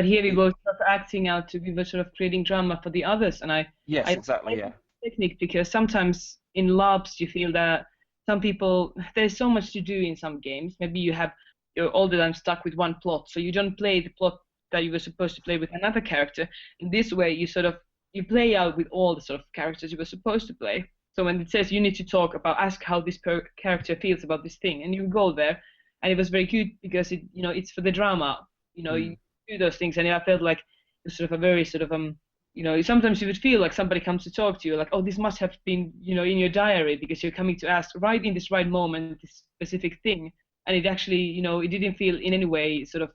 here we were sort of acting out we were sort of creating drama for the others, and I exactly, like technique because sometimes in LARPs you feel that some people, there's so much to do in some games. Maybe you're all the time stuck with one plot, so you don't play the plot that you were supposed to play with another character. In this way, you play out with all the sort of characters you were supposed to play. So when it says you need to ask how this character feels about this thing, and you go there, and it was very good because it's for the drama. You do those things, and I felt like it was sort of a very sort of sometimes you would feel like somebody comes to talk to you, like, oh, this must have been in your diary because you're coming to ask right in this right moment this specific thing, and it actually it didn't feel in any way sort of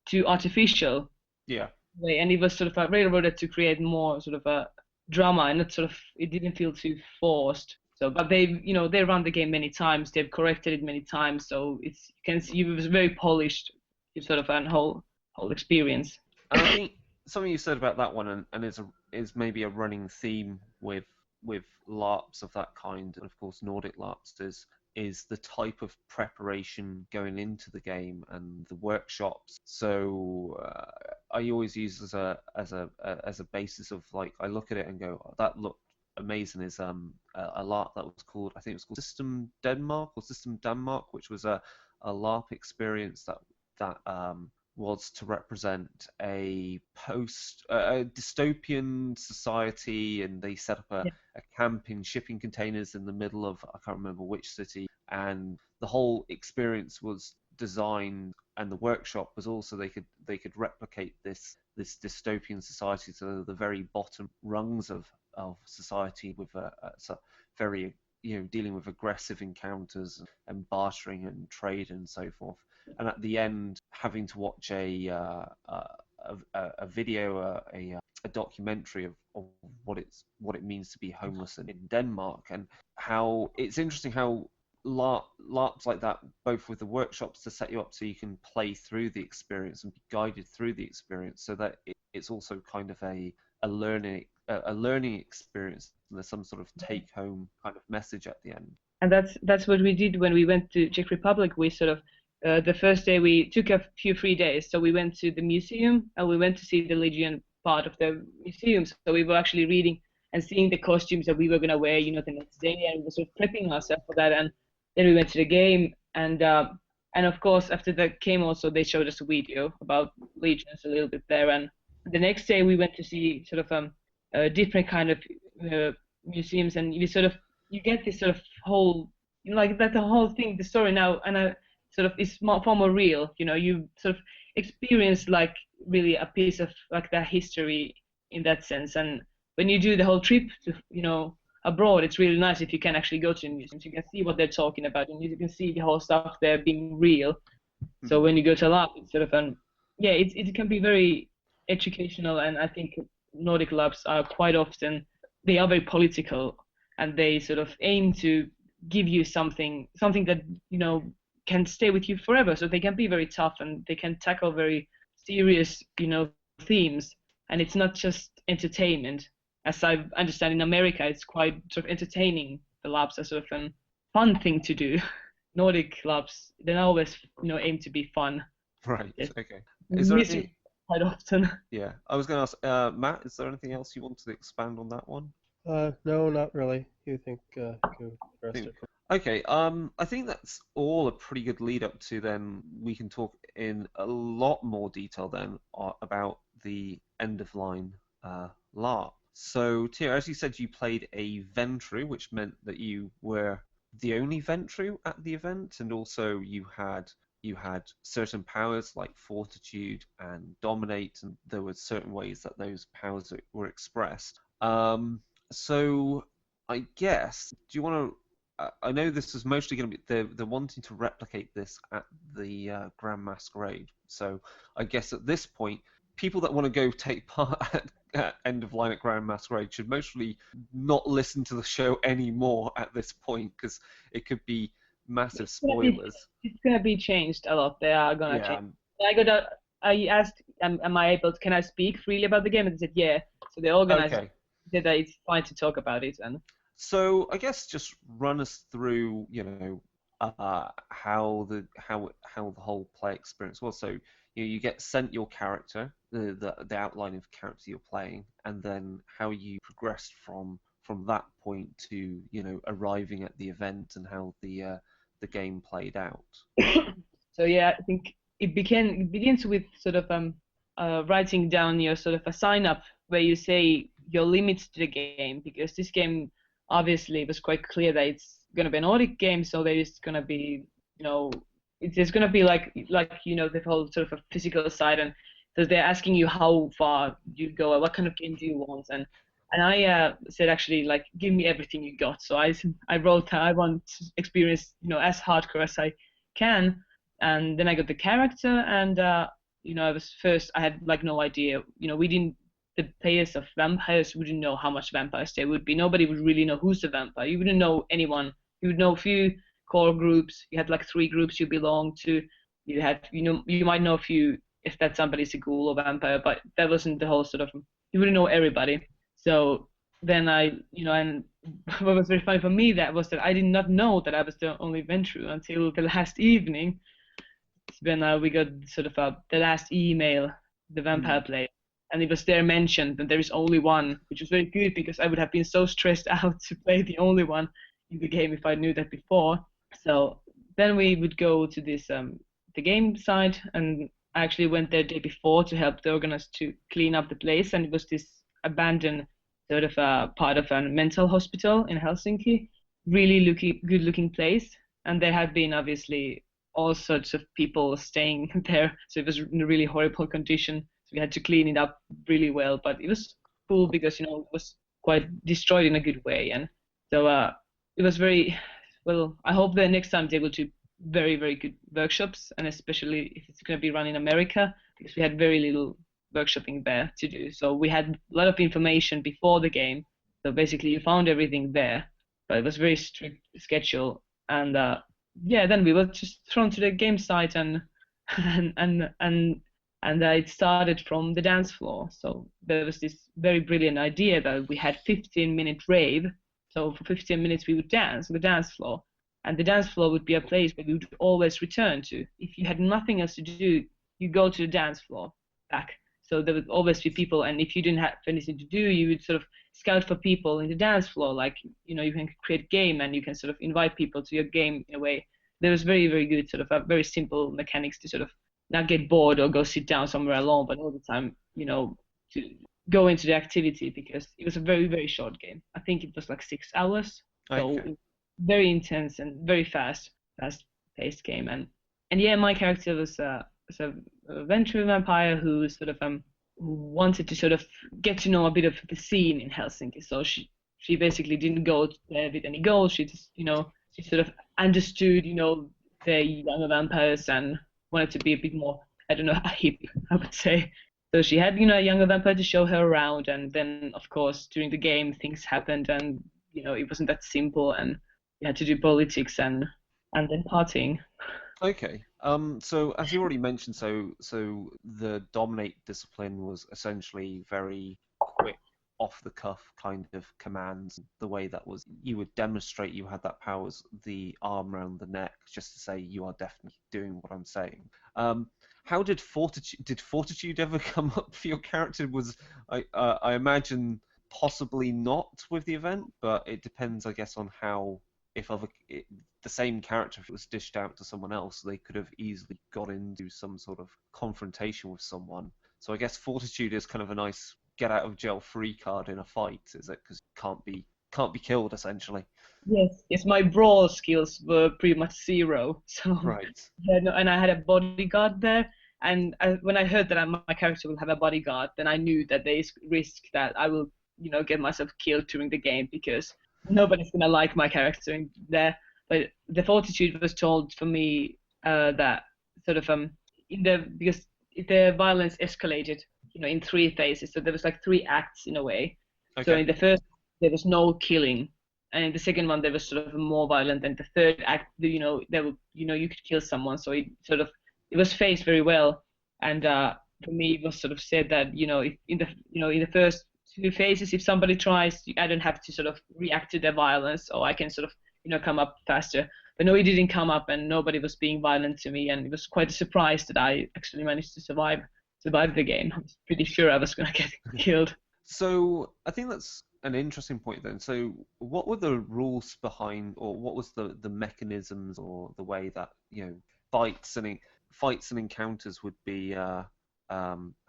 too artificial. Yeah. And it was sort of railroaded to create more sort of a drama, and it didn't feel too forced. So, but they run the game many times, they've corrected it many times, so you can see it was very polished, sort of a whole experience. And I think something you said about that one, and is maybe a running theme with LARPs of that kind, and of course Nordic LARPs, is the type of preparation going into the game and the workshops. So I always use as a basis of, like, I look at it and go, oh, that looked amazing. Is a LARP that was called, I think it was called System Denmark, which was a LARP experience that was to represent a dystopian society, and they set up a camp in shipping containers in the middle of, I can't remember which city, and the whole experience was designed, and the workshop was also they could replicate this dystopian society to the very bottom rungs of society, with a very dealing with aggressive encounters and bartering and trade and so forth. And at the end, having to watch a video, a documentary of what it means to be homeless in Denmark, and how it's interesting how LARPs like that, both with the workshops to set you up so you can play through the experience and be guided through the experience, so that it's also kind of a learning experience, and there's some sort of take home kind of message at the end. And that's what we did when we went to Czech Republic. We sort of the first day we took a few free days, so we went to the museum and we went to see the Legion part of the museum. So we were actually reading and seeing the costumes that we were gonna wear, the next day, and we were sort of prepping ourselves for that. And then we went to the game, and of course after the game also they showed us a video about Legions a little bit there. And the next day we went to see sort of different kind of museums, and you get this sort of whole that the whole thing, the story now, and sort of is far more real. You sort of experience like really a piece of like that history in that sense. And when you do the whole trip to abroad, it's really nice if you can actually go to museums. You can see what they're talking about, and you can see the whole stuff there being real. Mm-hmm. So when you go to LARP, it's sort of it can be very educational, and I think Nordic LARPs are quite often, they are very political, and they sort of aim to give you something that can stay with you forever. So they can be very tough, and they can tackle very serious themes, and it's not just entertainment. As I understand, in America it's quite sort of entertaining. The LARPs are sort of a fun thing to do. Nordic LARPs, they always aim to be fun. Right. Yes. Okay. Is there anything... quite often. Yeah, I was going to ask Matt, is there anything else you wanted to expand on that one? No, not really. You think go rest it? Okay, I think that's all a pretty good lead up to then we can talk in a lot more detail then about the end of line LARP. So, Tia, as you said, you played a Ventru, which meant that you were the only Ventru at the event, and also you had certain powers like Fortitude and Dominate, and there were certain ways that those powers were expressed. So I guess, do you want to? I know this is mostly going to be they're wanting to replicate this at the Grand Masquerade. So I guess at this point, people that want to go take part at End of Line at Grand Masquerade should mostly not listen to the show anymore at this point, because it could be massive spoilers. It's gonna be changed a lot. They are gonna Yeah. change. I asked, am I able? Can I speak freely about the game? And they said, yeah. So the organizer Okay. said that it's fine to talk about it. And So I guess just run us through, how the whole play experience was. So you get sent your character, the outline of the character you're playing, and then how you progressed from that point to arriving at the event and how the game played out. so yeah, I think it begins with sort of writing down your sort of a sign up where you say your limits to the game, because this game obviously was quite clear that it's gonna be a Nordic game, so there is gonna be there's gonna be like the whole sort of a physical side, and so they're asking you how far you go, what kind of game do you want, and I said actually like give me everything you got. So I wrote I want to experience as hardcore as I can, and then I got the character, and I had like no idea, we didn't the players of vampires wouldn't know how much vampires there would be. Nobody would really know who's the vampire. You wouldn't know anyone. You would know a few core groups. You had like 3 groups you belonged to. You had you might know a few if that somebody's a ghoul or vampire, but that wasn't the whole sort of. You wouldn't know everybody. So then and what was very funny for me that I did not know that I was the only Ventru until the last evening, when we got sort of the last email, the vampire player, and it was there mentioned that there is only one, which was very good because I would have been so stressed out to play the only one in the game if I knew that before. So then we would go to this the game site, and I actually went there the day before to help the organizers to clean up the place, and it was this abandoned sort of part of a mental hospital in Helsinki, really good looking place, and there had been obviously all sorts of people staying there, so it was in a really horrible condition. So we had to clean it up really well, but it was cool because it was quite destroyed in a good way, and so it was very well. I hope that next time they will do very, very good workshops, and especially if it's going to be run in America, because we had very little workshopping there to do. So we had a lot of information before the game. So basically, you found everything there, but it was very strict schedule. And then we were just thrown to the game site, and it started from the dance floor. So there was this very brilliant idea that we had 15-minute rave. So for 15 minutes we would dance on the dance floor, and the dance floor would be a place where we would always return to. If you had nothing else to do, you go to the dance floor back. So there would always be people, and if you didn't have anything to do, you would sort of scout for people in the dance floor. Like, you can create a game, and you can sort of invite people to your game in a way. There was very, very good sort of very simple mechanics to sort of not get bored or go sit down somewhere alone, but all the time, to go into the activity, because it was a very, very short game. I think it was like 6 hours. So Okay. very intense and very fast-paced game. And yeah, my character was a venture vampire who sort of who wanted to sort of get to know a bit of the scene in Helsinki. So she basically didn't go there with any goals. She just she sort of understood the younger vampires and wanted to be a bit more, I don't know, hip, I would say. So she had a younger vampire to show her around, and then of course during the game things happened, and it wasn't that simple, and you had to do politics and then partying. Okay. So as you already mentioned, so the dominate discipline was essentially very quick, off the cuff kind of commands. The way that was, you would demonstrate you had that power was the arm around the neck, just to say you are definitely doing what I'm saying. How did fortitude ever come up for your character? I imagine possibly not with the event, but it depends, I guess, on how. If the same character, if it was dished out to someone else, they could have easily got into some sort of confrontation with someone. So I guess fortitude is kind of a nice get out of jail free card in a fight, is it? Because you can't be killed essentially. Yes, yes, my brawl skills were pretty much zero. So Right. yeah, no, and I had a bodyguard there. And when I heard that my character will have a bodyguard, then I knew that there is risk that I will, get myself killed during the game because nobody's gonna like my character in there. But the fortitude was told for me that sort of because the violence escalated, in 3 phases. So there was like 3 acts in a way. Okay. So in the first there was no killing, and in the second one there was sort of more violent, and the third act, there were, you could kill someone. So it was faced very well, and for me it was sort of said that if in the first 2 phases, if somebody tries, I don't have to sort of react to their violence, or I can sort of come up faster. But no, it didn't come up, and nobody was being violent to me, and it was quite a surprise that I actually managed to survive the game. I was pretty sure I was gonna get killed. So I think that's an interesting point then. So what were the rules behind, or what was the mechanisms, or the way that fights and encounters would be? How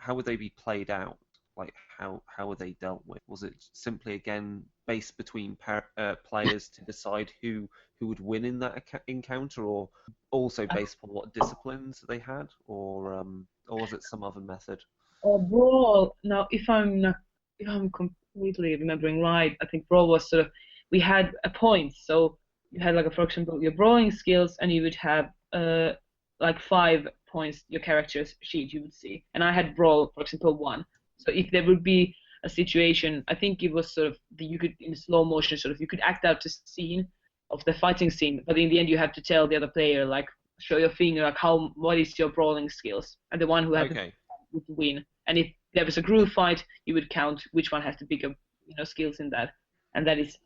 would they be played out? Like how were they dealt with? Was it simply again based between players to decide who would win in that encounter, or also based on what disciplines they had, or was it some other method? Brawl. Now, if I'm completely remembering right, I think brawl was sort of, we had a point. So you had like, for example, your brawling skills, and you would have like 5 points your character's sheet you would see, and I had brawl, for example, 1. So if there would be a situation, I think it was sort of you could, in slow motion, sort of you could act out the scene of the fighting scene, but in the end you have to tell the other player, like, show your finger, like what is your brawling skills, and the one who had would win. And if there was a group fight, you would count which one has the bigger skills in that, and that is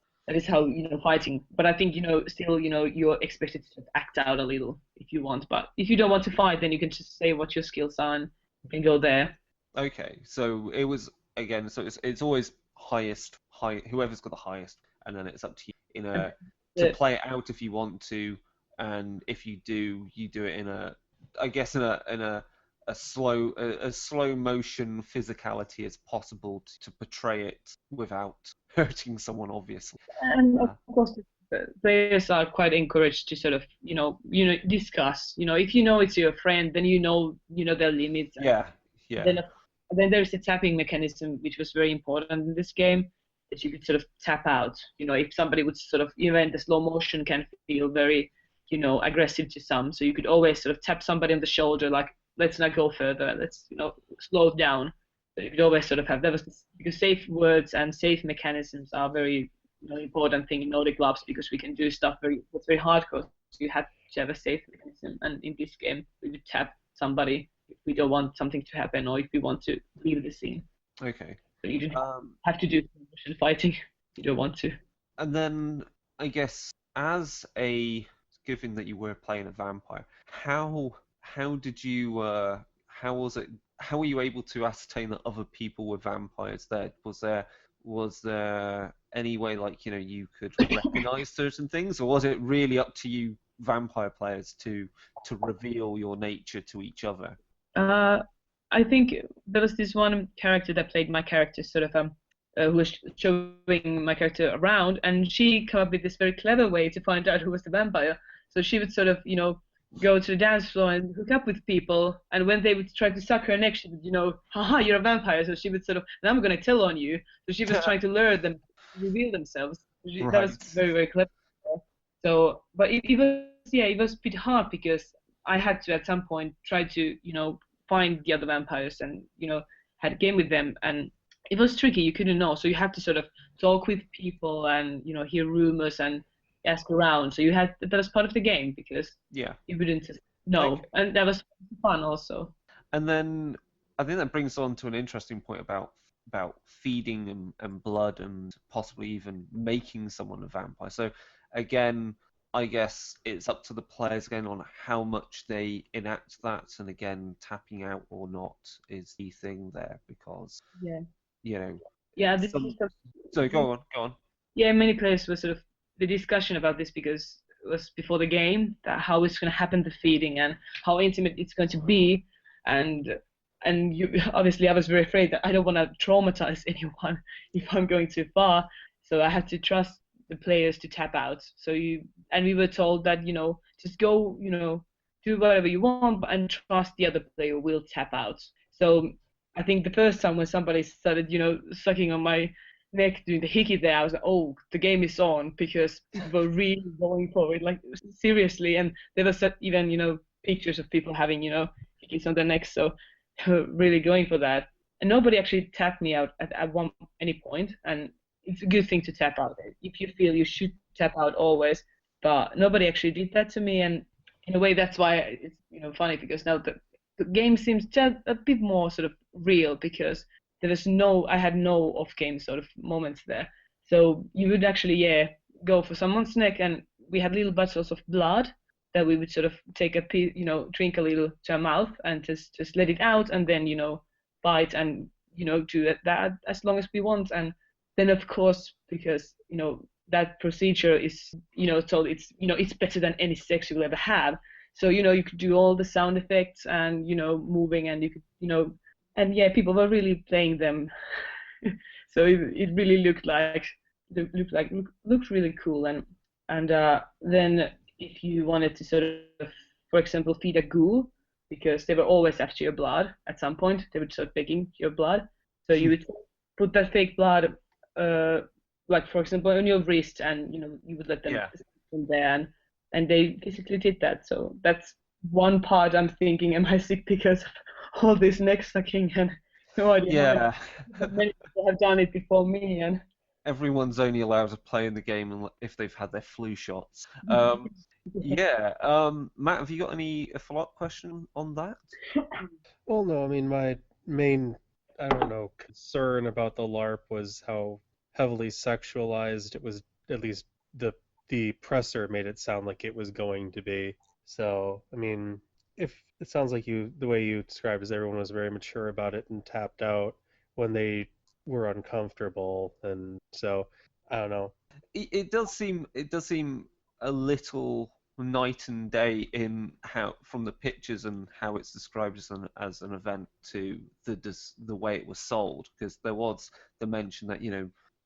how fighting. But I think still you're expected to act out a little if you want, but if you don't want to fight, then you can just say what your skills are and you can go there. Okay, so it was again. So it's always whoever's got the highest, and then it's up to you to play it out if you want to, and if you do, you do it in a slow motion physicality as possible to portray it without hurting someone, obviously. And of course, the players are quite encouraged to sort of discuss. If it's your friend, then their limits. Yeah. Then there's a tapping mechanism, which was very important in this game, that you could sort of tap out. If somebody would sort of, even the slow motion can feel very, aggressive to some. So you could always sort of tap somebody on the shoulder, like, let's not go further, let's, slow down. So you could always sort of have, because safe words and safe mechanisms are very, important thing in Nordic LARPs, because we can do stuff that's very hardcore. So you have to have a safe mechanism. And in this game, we would tap somebody if we don't want something to happen, or if we want to leave the scene. Okay. So you don't have to do motion fighting if you don't want to. And then I guess given that you were playing a vampire, how did you how were you able to ascertain that other people were vampires there? Was there any way, like, you could recognize certain things, or was it really up to you vampire players to reveal your nature to each other? I think there was this one character that played my character, sort of who was showing my character around, and she came up with this very clever way to find out who was the vampire. So she would sort of, go to the dance floor and hook up with people, and when they would try to suck her neck, she would, haha, you're a vampire. So she would sort of, and I'm gonna tell on you. So she was trying to lure them to reveal themselves. Right. That was very, very clever. So, but it was a bit hard, because I had to at some point try to, find the other vampires and, had a game with them, and it was tricky. You couldn't know, so you have to sort of talk with people and, hear rumors and ask around. So that was part of the game, because you wouldn't just know. Okay. And that was fun also. And then I think that brings on to an interesting point about feeding and blood, and possibly even making someone a vampire. So again, I guess it's up to the players again on how much they enact that, and again, tapping out or not is the thing there, because So go on. Yeah, many players were sort of the discussion about this, because it was before the game, that how it's going to happen, the feeding, and how intimate it's going to be. And and obviously I was very afraid that I don't want to traumatize anyone if I'm going too far. So I had to trust the players to tap out. And we were told that, just go, do whatever you want and trust the other player will tap out. So I think the first time when somebody started, sucking on my neck doing the hickey there, I was like, oh, the game is on, because people were really going for it, like seriously. And there was even, pictures of people having, hickeys on their necks. So they were really going for that. And nobody actually tapped me out at any point. And it's a good thing to tap out. If you feel you should tap out always, but nobody actually did that to me. And in a way, that's why it's funny, because now the game seems just a bit more sort of real, because I had no off-game sort of moments there. So you would actually, go for someone's neck, and we had little bottles of blood that we would sort of take drink a little to our mouth and just let it out, and then bite and do that as long as we want. And then of course, because that procedure is told it's better than any sex you'll ever have. So you could do all the sound effects and moving, and you could and people were really playing them. So it really looked really cool. And then if you wanted to sort of, for example, feed a ghoul, because they were always after your blood at some point, they would start begging your blood. So you would put that fake blood, like for example on your wrist, and you would let them from there, and they basically did that. So that's one part I'm thinking, am I sick because of all this neck sucking? And no idea. Many people have done it before me, and everyone's only allowed to play in the game if they've had their flu shots. Matt, have you got any follow-up question on that? Well, no, I mean, my main, concern about the LARP was how heavily sexualized it was. At least the presser made it sound like it was going to be. So, I mean, if it sounds like the way you described is everyone was very mature about it and tapped out when they were uncomfortable, and so I don't know. It does seem a little night and day in how, from the pictures and how it's described as an event to the way it was sold, because there was the mention that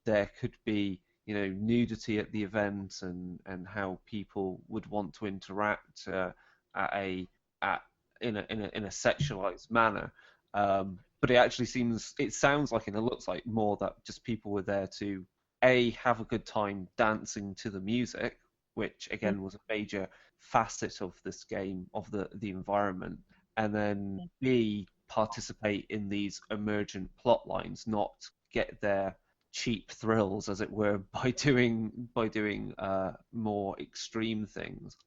there could be nudity at the event, and how people would want to interact in a sexualized manner. But it sounds like, and it looks like more that just people were there to have a good time dancing to the music, which again was a major facet of this game, of the environment, and then B, participate in these emergent plot lines, not get their cheap thrills, as it were, by doing more extreme things.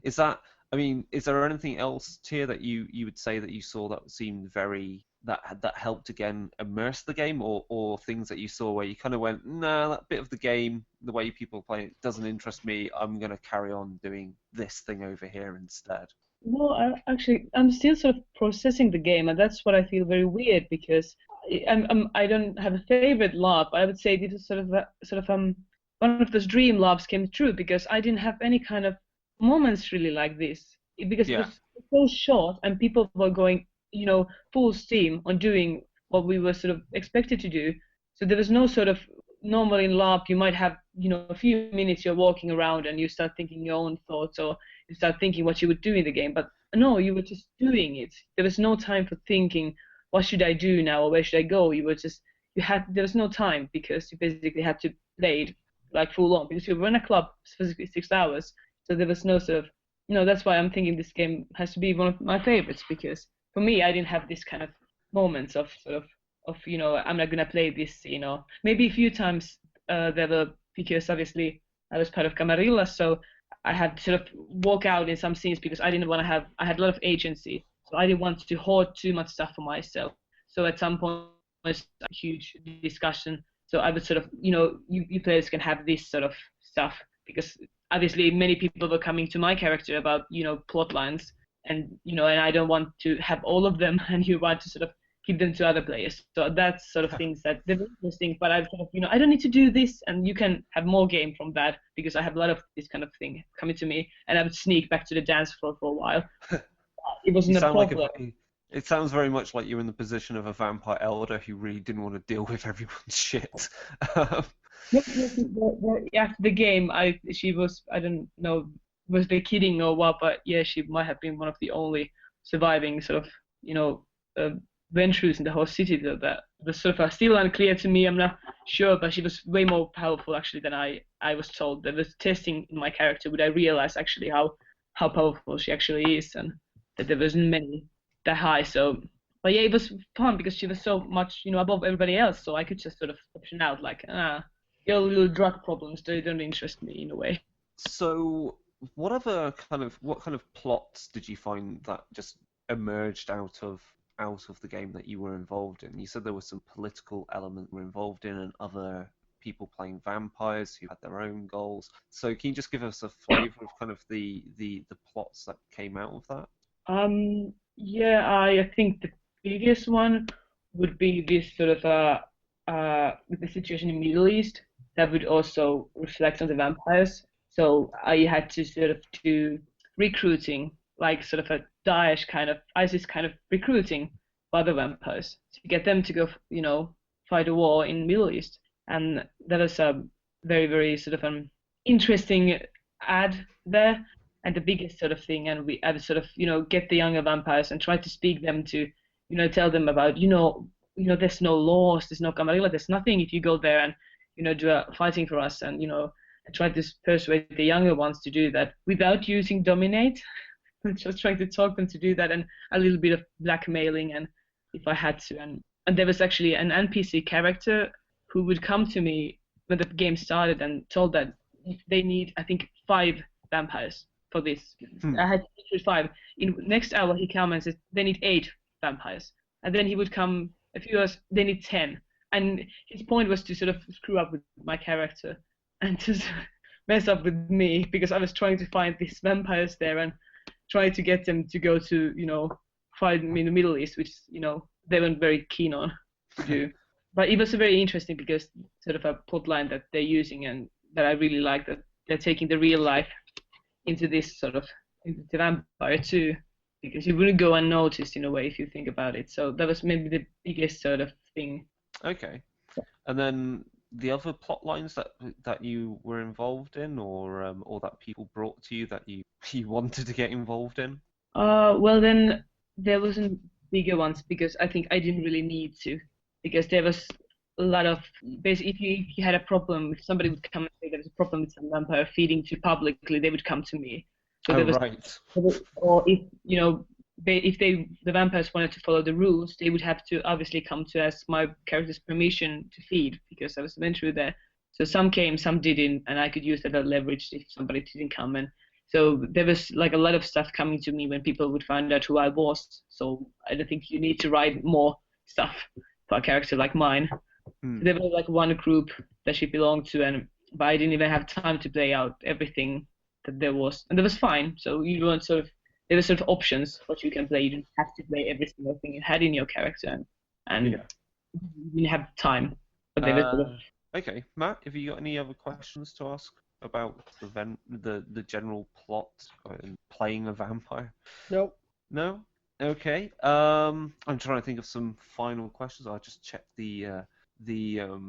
Is there anything else here that you would say that you saw that seemed that helped again immerse the game, or things that you saw where you kind of went, nah, that bit of the game, the way people play it, doesn't interest me, I'm going to carry on doing this thing over here instead? No, I'm still sort of processing the game, and that's what I feel very weird, because I don't have a favorite LARP. I would say this is sort of one of those dream LARPs came true, because I didn't have any kind of moments really like this, because it was so short and people were going full steam on doing what we were sort of expected to do. So there was no sort of, normal in LARP you might have a few minutes you're walking around and you start thinking your own thoughts, or you start thinking what you would do in the game, but no, you were just doing it. There was no time for thinking what should I do now, or where should I go. There was no time, because you basically had to play it like full on, because you were in a club physically 6 hours. So there was no sort of, that's why I'm thinking this game has to be one of my favorites, because for me, I didn't have this kind of moments of sort of I'm not gonna play this, maybe a few times there were, because obviously I was part of Camarilla, so I had to sort of walk out in some scenes, because I didn't want to I had a lot of agency, so I didn't want to hoard too much stuff for myself. So at some point it was a huge discussion, so I would sort of, you players can have this sort of stuff, because obviously many people were coming to my character about, plot lines, and, and I don't want to have all of them, and you want to sort of give them to other players. So that's sort of things that they're interesting, but I sort of, I don't need to do this, and you can have more game from that, because I have a lot of this kind of thing coming to me, and I would sneak back to the dance floor for a while. It wasn't a problem. It sounds very much like you're in the position of a vampire elder who really didn't want to deal with everyone's shit. After the game, she was, I don't know, was they kidding or what, but yeah, she might have been one of the only surviving sort of, uh, ventures in the whole city that was sort of still unclear to me. I'm not sure, but she was way more powerful actually than I was told. There was testing in my character, but I realized actually how powerful she actually is, and that there wasn't many that high. So, but yeah, it was fun because she was so much, above everybody else. So I could just sort of option out like, your little drug problems, they don't interest me in a way. So, what kind of plots did you find that just emerged out of the game that you were involved in? You said there was some political element you were involved in, and other people playing vampires who had their own goals. So, can you just give us a flavour of kind of the plots that came out of that? Yeah, I think the biggest one would be this sort of with the situation in Middle East that would also reflect on the vampires. So I had to sort of do recruiting, like sort of a Daesh kind of ISIS kind of recruiting for the vampires to get them to go, fight a war in Middle East, and that was a very very sort of an interesting ad there and the biggest sort of thing. And I would sort of get the younger vampires and try to speak them to tell them about there's no laws, there's no camarilla, there's nothing if you go there and do a fighting for us, and I try to persuade the younger ones to do that without using dominate. Just trying to talk them to do that, and a little bit of blackmailing, and if I had to. And there was actually an NPC character who would come to me when the game started and told that they need, I think, 5 vampires for this. I had to recruit 5. In next hour, he came and said they need 8 vampires, and then he would come a few hours, they need 10. And his point was to sort of screw up with my character and to mess up with me because I was trying to find these vampires there and try to get them to go to, fight me in the Middle East, which, they weren't very keen on to do. But it was very interesting because sort of a plot line that they're using and that I really like, that they're taking the real life into this sort of into the vampire too, because you wouldn't go unnoticed in a way if you think about it. So that was maybe the biggest sort of thing. Okay. And then the other plot lines that you were involved in, or that people brought to you that you wanted to get involved in? Well then there wasn't bigger ones because I think I didn't really need to, because there was a lot of basically if you had a problem, if somebody would come and say there was a problem with some vampire feeding too publicly, they would come to me. So there was, right. Or if if the vampires wanted to follow the rules, they would have to obviously come to ask my character's permission to feed because I was eventually there. So some came, some didn't, and I could use that as leverage if somebody didn't come. And so there was like a lot of stuff coming to me when people would find out who I was. So I don't think you need to write more stuff for a character like mine. So there was like one group that she belonged to, but I didn't even have time to play out everything that there was, and that was fine. So you weren't sort of, there were sort of options what you can play. You didn't have to play every single thing you had in your character, and you didn't have time. But there was sort of... Okay, Matt, have you got any other questions to ask about the general plot and playing a vampire? Nope. No? Okay. I'm trying to think of some final questions. I'll just check the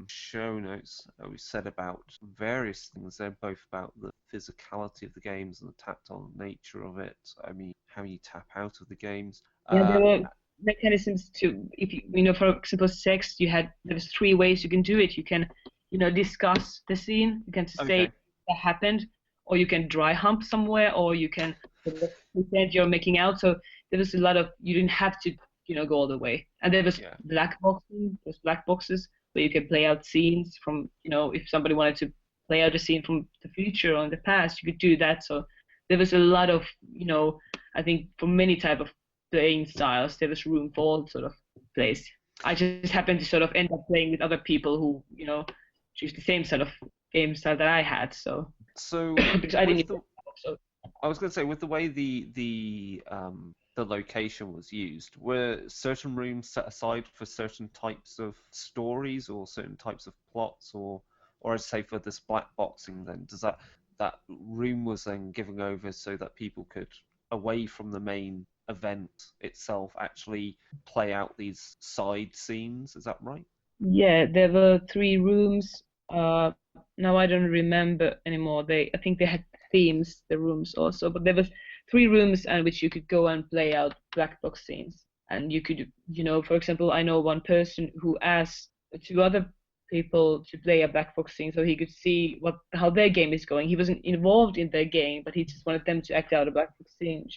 show notes that we said about various things. They're both about the physicality of the games and the tactile nature of it. I mean, how you tap out of the games. Yeah, there were mechanisms to, if you, for example, sex. There was 3 ways you can do it. You can, discuss the scene. You can say that happened, or you can dry hump somewhere, or you can pretend you're making out. So there was a lot of, you didn't have to, go all the way. And there was black boxes where you can play out scenes from, if somebody wanted to play out a scene from the future or in the past, you could do that. So there was a lot of, I think for many type of playing styles, there was room for all sort of plays. I just happened to sort of end up playing with other people who, choose the same sort of game style that I had. So because I didn't. I was going to say, with the way the location was used, were certain rooms set aside for certain types of stories or certain types of plots, or I'd say for this black boxing, then does that room was then given over so that people could, away from the main event itself actually play out these side scenes. Is that right? Yeah, there were 3 rooms. Now I don't remember anymore. I think they had themes, the rooms also, but there was 3 rooms in which you could go and play out black box scenes. And you could, for example, I know one person who asked 2 other people to play a black box scene so he could see how their game is going. He wasn't involved in their game, but he just wanted them to act out a black box scene.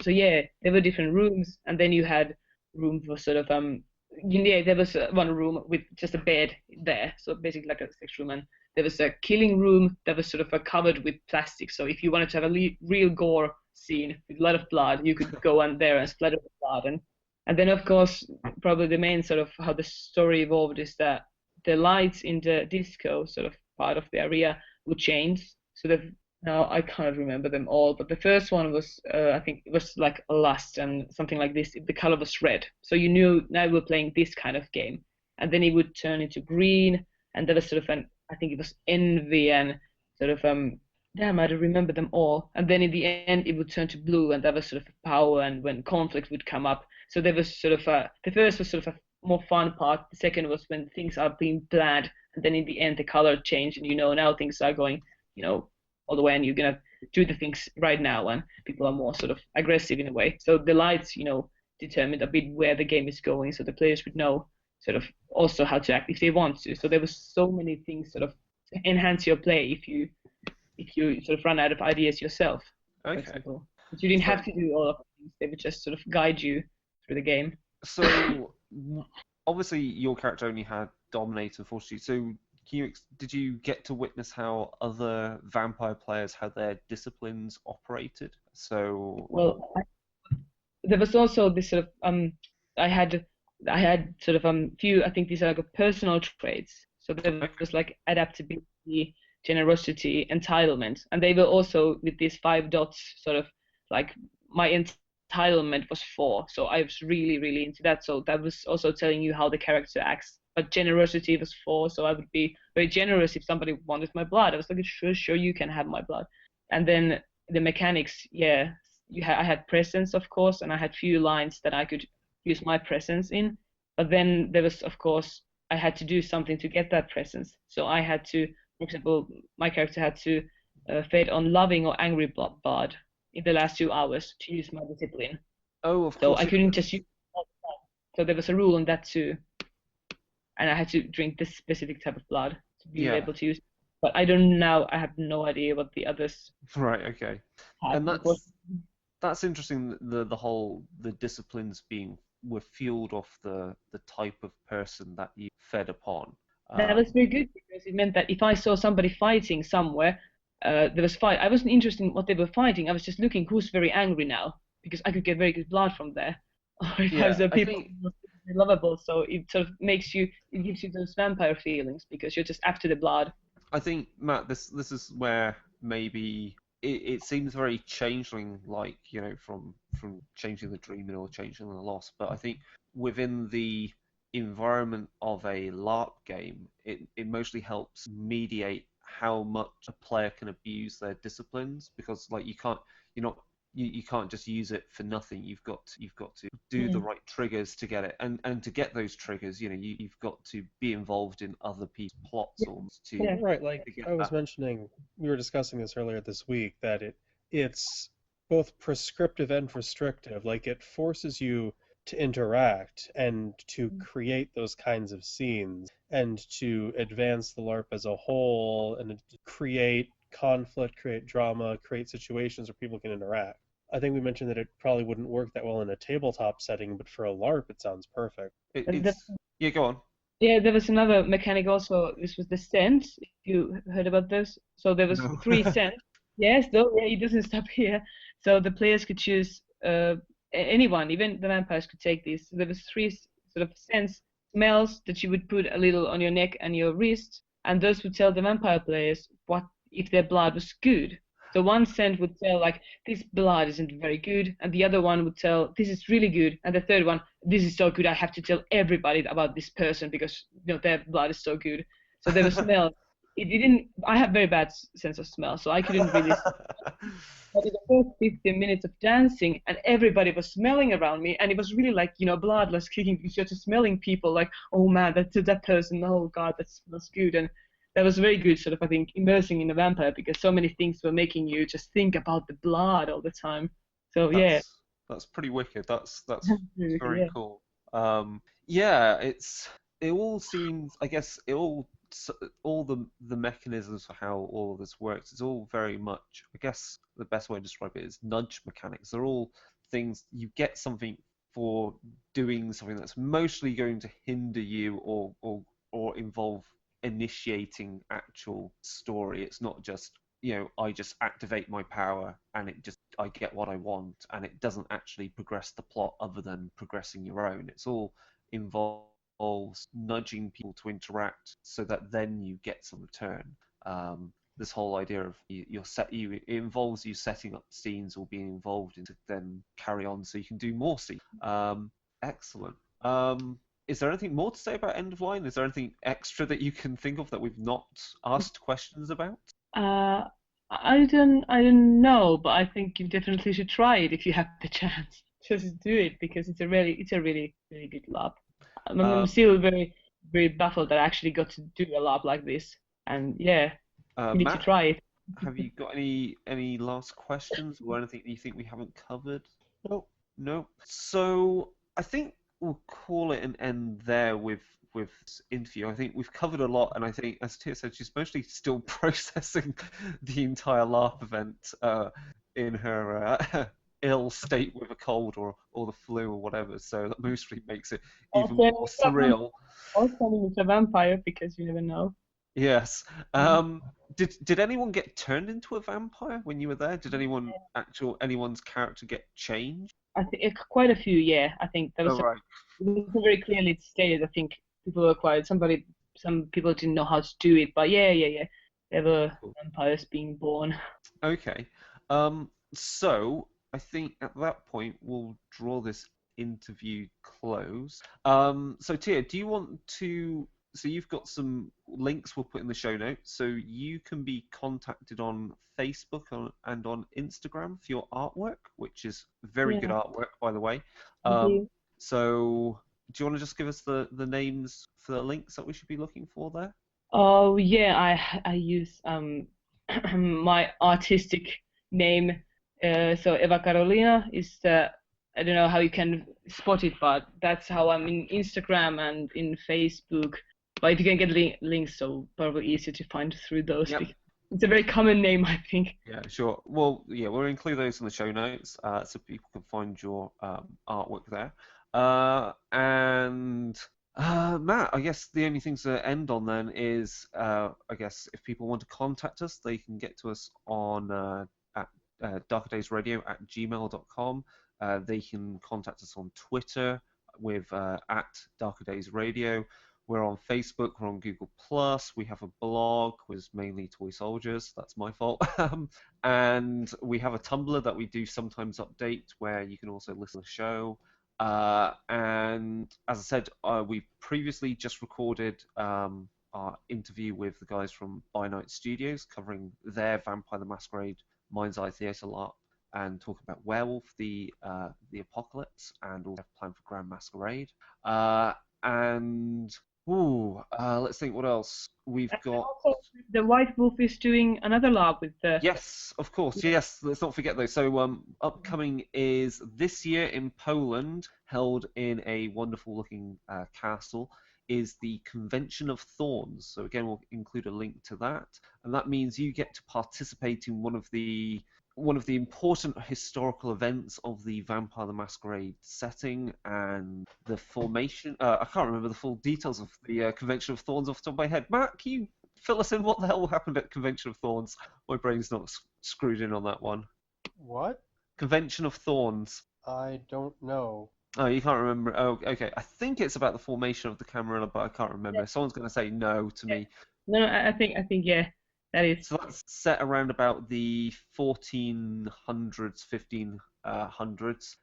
So yeah, there were different rooms, and then you had rooms for sort of yeah, there was one room with just a bed there, so basically like a sex room, and there was a killing room that was sort of covered with plastic. So if you wanted to have a real gore scene with a lot of blood, you could go on there and splatter the blood. And then of course, probably the main sort of how the story evolved is that the lights in the disco sort of part of the area would change. So now I can't remember them all, but the first one was I think it was like a lust and something like this. The color was red, so you knew now we're playing this kind of game. And then it would turn into green, and there was sort of I think it was envy and sort of damn, I don't remember them all. And then in the end it would turn to blue, and that was sort of power, and when conflict would come up. So there was sort of the first was sort of a more fun part. The second was when things are being bad, and then in the end the color changed, and now things are going all the way, and you're gonna do the things right now, and people are more sort of aggressive in a way. So the lights determined a bit where the game is going, so the players would know sort of also how to act if they want to. So there was so many things sort of to enhance your play if you sort of run out of ideas yourself, for example. But you didn't have to do all of things. They would just sort of guide you through the game. So obviously your character only had Dominate and Fortitude. So did you get to witness how other vampire players had their disciplines operated? So there was also this sort of I had sort of few, I think these are like personal traits. So there was like adaptability, generosity, entitlement, and they were also with these 5 dots sort of like my entitlement was 4, so I was really, really into that. So that was also telling you how the character acts. But generosity was 4, so I would be very generous if somebody wanted my blood. I was like, sure, you can have my blood. And then the mechanics, yeah, I had presence, of course, and I had few lines that I could use my presence in. But then there was, of course, I had to do something to get that presence. So I had to, for example, my character had to fade on loving or angry blood in the last 2 hours to use my discipline. Oh, of course. So I couldn't just use all the blood. So there was a rule on that too. And I had to drink this specific type of blood to be able to use it. But I have no idea what the others. Right, okay. And that's interesting. The disciplines were fueled off the type of person that you fed upon. That was very good because it meant that if I saw somebody fighting somewhere, there was fight. I wasn't interested in what they were fighting. I was just looking who's very angry now, because I could get very good blood from there. Or if I was the people lovable, so it sort of gives you those vampire feelings because you're just after the blood. I think, Matt, this is where maybe it seems very changeling-like, from changing the dreaming or changing the lost. But I think within the environment of a LARP game, it mostly helps mediate how much a player can abuse their disciplines, because like you can't just use it for nothing. You've got to do the right triggers to get it, and to get those triggers, you've got to be involved in other people's plots right. Like I was mentioning, we were discussing this earlier this week, that it's both prescriptive and restrictive. Like it forces you to interact and to create those kinds of scenes and to advance the LARP as a whole and create conflict, create drama, create situations where people can interact. I think we mentioned that it probably wouldn't work that well in a tabletop setting, but for a LARP it sounds perfect. Yeah, go on. Yeah, there was another mechanic also. This was the sense. If you heard about this, so there was 3 sense. Yes, though, yeah, it doesn't stop here. So the players could choose anyone, even the vampires could take these. So there was 3 sort of sense smells that you would put a little on your neck and your wrist, and those would tell the vampire players what if their blood was good. So one scent would tell like this blood isn't very good, and the other one would tell this is really good, and the third one, this is so good I have to tell everybody about this person because their blood is so good. So there were smells it didn't. I have very bad sense of smell, so I couldn't really. But in the first 15 minutes of dancing, and everybody was smelling around me, and it was really like, bloodless kicking because you're just smelling people like, oh man, that person, oh god, that smells good, and that was very good, sort of, I think, immersing in a vampire because so many things were making you just think about the blood all the time. So yeah, That's pretty wicked. That's really good, very yeah. cool. Yeah, it all seems, I guess, all the mechanisms for how all of this works. It's all very much, I guess, the best way to describe it is nudge mechanics. They're all things you get something for doing something that's mostly going to hinder you or involve initiating actual story. It's not just I just activate my power and I get what I want, and it doesn't actually progress the plot other than progressing your own. It's all involves nudging people to interact so that then you get some return. This whole idea of it involves you setting up scenes or being involved in to then carry on so you can do more scenes. Excellent. Is there anything more to say about End of Line? Is there anything extra that you can think of that we've not asked questions about? I don't know, but I think you definitely should try it if you have the chance. Just do it because it's a really really good lab. I'm still very very baffled that I actually got to do a lab like this, and yeah, you need to Matt, try it. have you got any last questions or anything that you think we haven't covered? Nope. No. So I think we'll call it an end there with this interview. I think we've covered a lot, and I think, as Tia said, she's mostly still processing the entire LARP event in her ill state with a cold or the flu or whatever. So that mostly makes it even more surreal. Also, it's a vampire because you never know. Yes. Did anyone get turned into a vampire when you were there? Did anyone's character get changed? I think quite a few. Yeah, I think there was Oh, right. it was very clearly stated. I think people were quite. Some people didn't know how to do it, but yeah. There were vampires being born. Okay. So I think at that point we'll draw this interview close. So Tia, do you want to? So you've got some links we'll put in the show notes, so you can be contacted on Facebook and on Instagram for your artwork, which is very good artwork, by the way. So do you want to just give us the names for the links that we should be looking for there? Oh yeah, I use my artistic name. So Eva Carolina is I don't know how you can spot it, but that's how I'm in Instagram and in Facebook. But if you can get links, so probably easier to find through those. Yep. It's a very common name, I think. Yeah, sure. Well, yeah, we'll include those in the show notes so people can find your artwork there. And Matt, I guess the only thing to end on then is, I guess if people want to contact us, they can get to us on at darkerdaysradio@gmail.com. They can contact us on Twitter with at darkerdaysradio. We're on Facebook, we're on Google+, we have a blog, which is mainly Toy Soldiers, that's my fault. And we have a Tumblr that we do sometimes update, where you can also listen to the show. And as I said, we previously just recorded our interview with the guys from By Night Studios, covering their Vampire the Masquerade Mind's Eye Theatre LARP, and talking about Werewolf, the Apocalypse, and also Plan for Grand Masquerade. Let's think what else we've got. Also, the White Wolf is doing another lab with the. Yes, of course. Yes, let's not forget those. So, upcoming is this year in Poland, held in a wonderful-looking castle, is the Convention of Thorns. So again, we'll include a link to that, and that means you get to participate in one of the important historical events of the Vampire the Masquerade setting and the formation. I can't remember the full details of the Convention of Thorns off the top of my head. Matt, can you fill us in? What the hell happened at Convention of Thorns? My brain's not screwed in on that one. What? Convention of Thorns. I don't know. Oh, you can't remember? Oh, okay. I think it's about the formation of the Camarilla, but I can't remember. Someone's going to say no to me. No, I think yeah. That is. So that's set around about the 1400s, 1500s.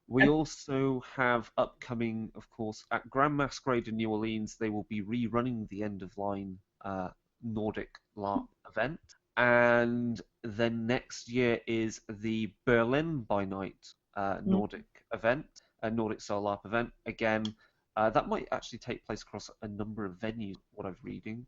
We also have upcoming, of course, at Grand Masquerade in New Orleans, they will be rerunning the End of Line Nordic LARP event. And then next year is the Berlin by Night Nordic event, a Nordic style LARP event. Again, that might actually take place across a number of venues, what I'm reading.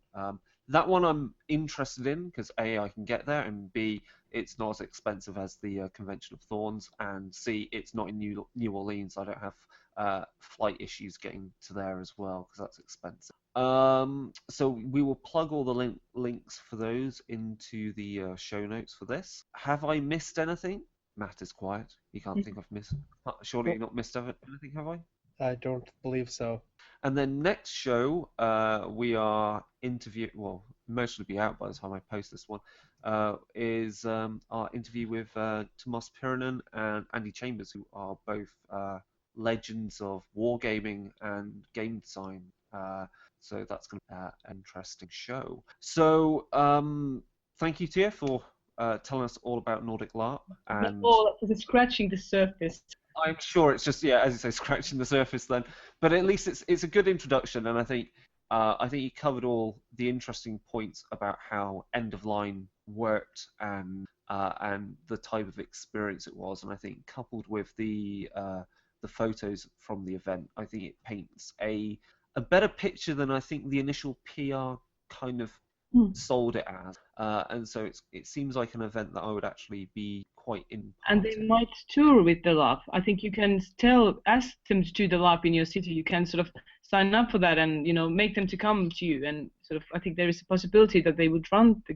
That one I'm interested in because A, I can get there, and B, it's not as expensive as the Convention of Thorns, and C, it's not in New Orleans. I don't have flight issues getting to there as well because that's expensive. So we will plug all the links for those into the show notes for this. Have I missed anything? Matt is quiet. You can't think I've missed. Surely you've not missed anything, have I? I don't believe so. And then next show, we are well, most will be out by the time I post this one, is our interview with Tomas Pirinen and Andy Chambers, who are both legends of wargaming and game design. So that's going to be an interesting show. So thank you, Tia, for telling us all about Nordic LARP. And It's scratching the surface. I'm sure it's just, yeah, as you say, scratching the surface then. But at least it's a good introduction, and I think you covered all the interesting points about how End of Line worked and the type of experience it was. And I think coupled with the photos from the event, I think it paints a better picture than I think the initial PR kind of sold it as. And so it seems like an event that I would actually be quite in. And they might tour with the LARP. I think you can ask them to do the LARP in your city. You can sort of sign up for that and, make them to come to you. And sort of, I think there is a possibility that they would run the,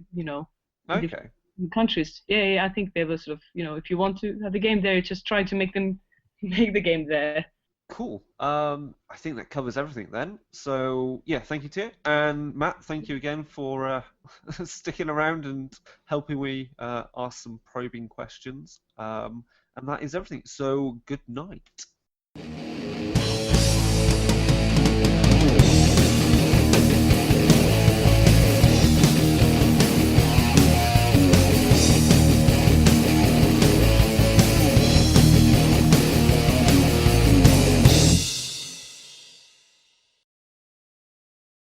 Okay. the countries. Yeah, I think they will sort of, if you want to have the game there, just try to make them make the game there. Cool. I think that covers everything then. So yeah, thank you, Tia. And Matt, thank you again for sticking around and helping me ask some probing questions. And that is everything. So good night.